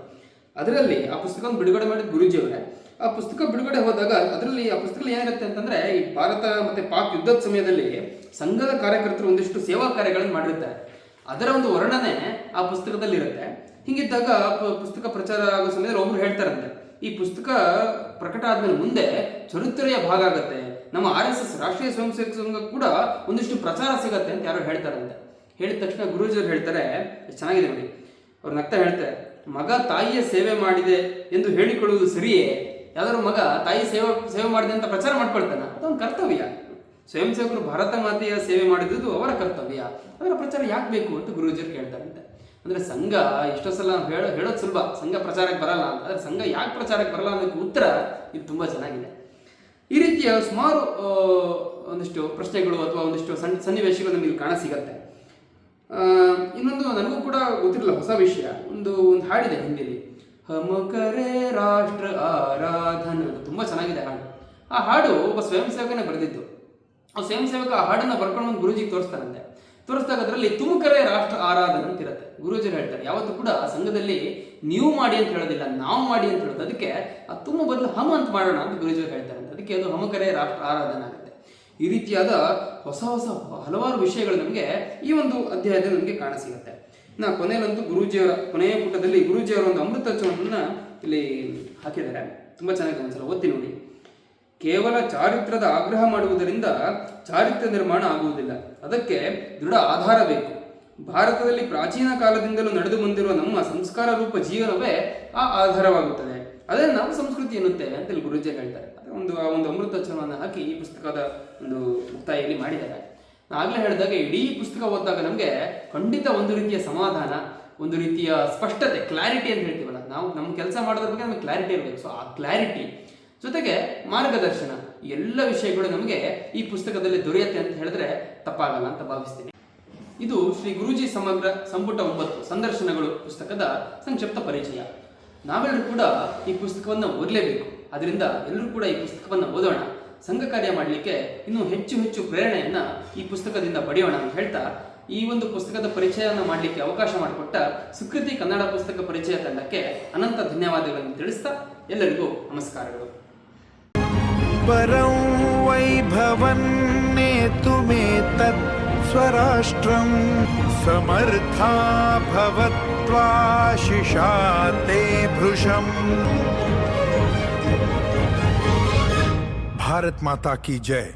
ಅದರಲ್ಲಿ ಆ ಪುಸ್ತಕವನ್ನು ಬಿಡುಗಡೆ ಮಾಡಿದ ಗುರೂಜಿಯವರೇ. ಆ ಪುಸ್ತಕ ಬಿಡುಗಡೆ ಹೋದಾಗ ಅದರಲ್ಲಿ ಆ ಪುಸ್ತಕದಲ್ಲಿ ಏನಿರುತ್ತೆ ಅಂತಂದ್ರೆ, ಈ ಭಾರತ ಮತ್ತೆ ಪಾಕ್ ಯುದ್ಧದ ಸಮಯದಲ್ಲಿ ಸಂಘದ ಕಾರ್ಯಕರ್ತರು ಒಂದಿಷ್ಟು ಸೇವಾ ಕಾರ್ಯಗಳನ್ನು ಮಾಡಿರ್ತಾರೆ, ಅದರ ಒಂದು ವರ್ಣನೆ ಆ ಪುಸ್ತಕದಲ್ಲಿ ಇರುತ್ತೆ. ಹೀಗಿದ್ದಾಗ ಪುಸ್ತಕ ಪ್ರಚಾರ ಆಗೋ ಸಮಯದಲ್ಲಿ ಒಬ್ರು ಹೇಳ್ತಾರಂತೆ, ಈ ಪುಸ್ತಕ ಪ್ರಕಟ ಆದ್ಮೇಲೆ ಮುಂದೆ ಚರಿತ್ರೆಯ ಭಾಗ ಆಗುತ್ತೆ, ನಮ್ಮ RSS ರಾಷ್ಟ್ರೀಯ ಸ್ವಯಂ ಸೇವಕ ಸಂಘ ಕೂಡ ಒಂದಿಷ್ಟು ಪ್ರಚಾರ ಸಿಗತ್ತೆ ಅಂತ ಯಾರೋ ಹೇಳ್ತಾರಂತೆ. ಹೇಳಿದ ತಕ್ಷಣ ಗುರೂಜಿಯವರು ಹೇಳ್ತಾರೆ, ಚೆನ್ನಾಗಿದೆ ನೋಡಿ, ಅವ್ರು ನಗ್ತಾ ಹೇಳ್ತಾರೆ, ಮಗ ತಾಯಿಯ ಸೇವೆ ಮಾಡಿದೆ ಎಂದು ಹೇಳಿಕೊಳ್ಳುವುದು ಸರಿಯೇ? ಯಾವ್ದಾದ್ರು ಮಗ ತಾಯಿ ಸೇವೆ ಮಾಡಿದೆ ಅಂತ ಪ್ರಚಾರ ಮಾಡ್ಕೊಳ್ತಾನ? ಅದೊಂದು ಕರ್ತವ್ಯ. ಸ್ವಯಂ ಸೇವಕರು ಭಾರತ ಮಾತೆಯ ಸೇವೆ ಮಾಡಿದ್ದು ಅವರ ಕರ್ತವ್ಯ, ಅದರ ಪ್ರಚಾರ ಯಾಕೆ ಬೇಕು ಅಂತ ಗುರೂಜಿಯರು ಕೇಳ್ತಾರಂತೆ. ಅಂದ್ರೆ ಸಂಘ ಎಷ್ಟೋ ಸಲ ಹೇಳೋದು ಸುಲಭ, ಸಂಘ ಪ್ರಚಾರಕ್ಕೆ ಬರಲ್ಲ ಅಂತ. ಆದ್ರೆ ಸಂಘ ಯಾಕೆ ಪ್ರಚಾರಕ್ಕೆ ಬರಲ್ಲ ಅನ್ನೋಕ್ಕೆ ಉತ್ತರ ಇದು ತುಂಬಾ ಚೆನ್ನಾಗಿದೆ. ಈ ರೀತಿಯ ಸುಮಾರು ಒಂದಿಷ್ಟು ಪ್ರಶ್ನೆಗಳು ಅಥವಾ ಒಂದಿಷ್ಟು ಸನ್ನಿವೇಶಗಳು ನಮಗೆ ಕಾಣ ಸಿಗತ್ತೆ. ಇನ್ನೊಂದು ನನಗೂ ಕೂಡ ಗೊತ್ತಿರಲಿಲ್ಲ, ಹೊಸ ವಿಷಯ. ಒಂದು ಹಾಡಿದೆ ಹಿಂದಿಲಿ, ಹಮ ಕರೆ ರಾಷ್ಟ್ರ ಆರಾಧನ, ತುಂಬಾ ಚೆನ್ನಾಗಿದೆ ಹಾಡು. ಆ ಹಾಡು ಒಬ್ಬ ಸ್ವಯಂ ಸೇವಕನೇ ಬರೆದಿದ್ದು. ಆ ಸ್ವಯಂ ಸೇವಕ ಆ ಹಾಡನ್ನ ಬರ್ಕೊಂಡು ಒಂದು ಗುರೂಜಿಗೆ ತೋರಿಸ್ತಾರಂತೆ. ತೋರಿಸಿದಾಗ ಅದರಲ್ಲಿ ತುಮಕರೆ ರಾಷ್ಟ್ರ ಆರಾಧನ ಅಂತ ಇರುತ್ತೆ. ಗುರೂಜಿರು ಹೇಳ್ತಾರೆ, ಯಾವತ್ತೂ ಕೂಡ ಸಂಘದಲ್ಲಿ ನೀವು ಮಾಡಿ ಅಂತ ಹೇಳೋದಿಲ್ಲ, ನಾವು ಮಾಡಿ ಅಂತ ಹೇಳೋದು. ಅದಕ್ಕೆ ಆ ತುಮ ಬದಲು ಹಮ ಅಂತ ಮಾಡೋಣ ಅಂತ ಗುರೂಜಿರು ಹೇಳ್ತಾರೆ. ಅದಕ್ಕೆ ಅದು ಹಮಕರೆ ರಾಷ್ಟ್ರ ಆರಾಧನ ಆಗುತ್ತೆ. ಈ ರೀತಿಯಾದ ಹೊಸ ಹೊಸ ಹಲವಾರು ವಿಷಯಗಳು ನಮಗೆ ಈ ಒಂದು ಅಧ್ಯಾಯದಲ್ಲಿ ನಮಗೆ ಕಾಣಸಿಗುತ್ತೆ. ಕೊನೆಯಲ್ಲಂತೂ ಗುರೂಜಿಯವರ ಕೊನೆಯ ಪುಟದಲ್ಲಿ ಗುರೂಜಿಯವರ ಒಂದು ಅಮೃತವಚನವನ್ನ ಇಲ್ಲಿ ಹಾಕಿದ್ದಾರೆ. ತುಂಬಾ ಚೆನ್ನಾಗಿದೆ, ಒಂದ್ಸಲ ಓದಿ ನೋಡಿ. ಕೇವಲ ಚಾರಿತ್ರ್ಯದ ಆಗ್ರಹ ಮಾಡುವುದರಿಂದ ಚಾರಿತ್ರ್ಯ ನಿರ್ಮಾಣ ಆಗುವುದಿಲ್ಲ, ಅದಕ್ಕೆ ದೃಢ ಆಧಾರ ಬೇಕು. ಭಾರತದಲ್ಲಿ ಪ್ರಾಚೀನ ಕಾಲದಿಂದಲೂ ನಡೆದು ಬಂದಿರುವ ನಮ್ಮ ಸಂಸ್ಕಾರ ರೂಪ ಜೀವನವೇ ಆ ಆಧಾರವಾಗುತ್ತದೆ. ಅದೇ ನಾವು ಸಂಸ್ಕೃತಿ ಎನ್ನುತ್ತೇವೆ ಅಂತ ಇಲ್ಲಿ ಗುರೂಜಿ ಹೇಳ್ತಾರೆ. ಆ ಒಂದು ಅಮೃತವಚನವನ್ನು ಹಾಕಿ ಈ ಪುಸ್ತಕದ ಒಂದು ಮುಕ್ತಾಯಲ್ಲಿ ಮಾಡಿದ್ದಾರೆ. ಆಗಲೇ ಹೇಳಿದಾಗ ಇಡೀ ಪುಸ್ತಕ ಓದಿದಾಗ ನಮಗೆ ಖಂಡಿತ ಒಂದು ರೀತಿಯ ಸಮಾಧಾನ, ಒಂದು ರೀತಿಯ ಸ್ಪಷ್ಟತೆ, ಕ್ಲಾರಿಟಿ ಅಂತ ಹೇಳ್ತೀವಲ್ಲ ನಾವು, ನಮ್ಮ ಕೆಲಸ ಮಾಡೋದ್ರ ಬಗ್ಗೆ ನಮಗೆ ಕ್ಲಾರಿಟಿ ಇರಬೇಕು. ಸೊ ಆ ಕ್ಲಾರಿಟಿ ಜೊತೆಗೆ ಮಾರ್ಗದರ್ಶನ, ಎಲ್ಲ ವಿಷಯಗಳು ನಮಗೆ ಈ ಪುಸ್ತಕದಲ್ಲಿ ದೊರೆಯುತ್ತೆ ಅಂತ ಹೇಳಿದ್ರೆ ತಪ್ಪಾಗಲ್ಲ ಅಂತ ಭಾವಿಸ್ತೀನಿ. ಇದು ಶ್ರೀ ಗುರೂಜಿ ಸಮಗ್ರ ಸಂಪುಟ 9 ಸಂದರ್ಶನಗಳು ಪುಸ್ತಕದ ಸಂಕ್ಷಿಪ್ತ ಪರಿಚಯ. ನಾವೆಲ್ಲರೂ ಕೂಡ ಈ ಪುಸ್ತಕವನ್ನು ಓದಲೇಬೇಕು. ಅದರಿಂದ ಎಲ್ಲರೂ ಕೂಡ ಈ ಪುಸ್ತಕವನ್ನು ಓದೋಣ. ಸಂಘ ಕಾರ್ಯ ಮಾಡಲಿಕ್ಕೆ ಇನ್ನೂ ಹೆಚ್ಚು ಹೆಚ್ಚು ಪ್ರೇರಣೆಯನ್ನ ಈ ಪುಸ್ತಕದಿಂದ ಪಡೆಯೋಣ ಅಂತ ಹೇಳ್ತಾ, ಈ ಒಂದು ಪುಸ್ತಕದ ಪರಿಚಯವನ್ನು ಮಾಡಲಿಕ್ಕೆ ಅವಕಾಶ ಮಾಡಿಕೊಟ್ಟ ಸುಕೃತಿ ಕನ್ನಡ ಪುಸ್ತಕ ಪರಿಚಯ ತಂಡಕ್ಕೆ ಅನಂತ ಧನ್ಯವಾದಗಳನ್ನು ತಿಳಿಸ್ತಾ ಎಲ್ಲರಿಗೂ ನಮಸ್ಕಾರಗಳು. परं वैभवन्नेतुमेतत् स्वराष्ट्रं समर्था भवत्वाशिषा ते भृशम्. भारत माता की जय.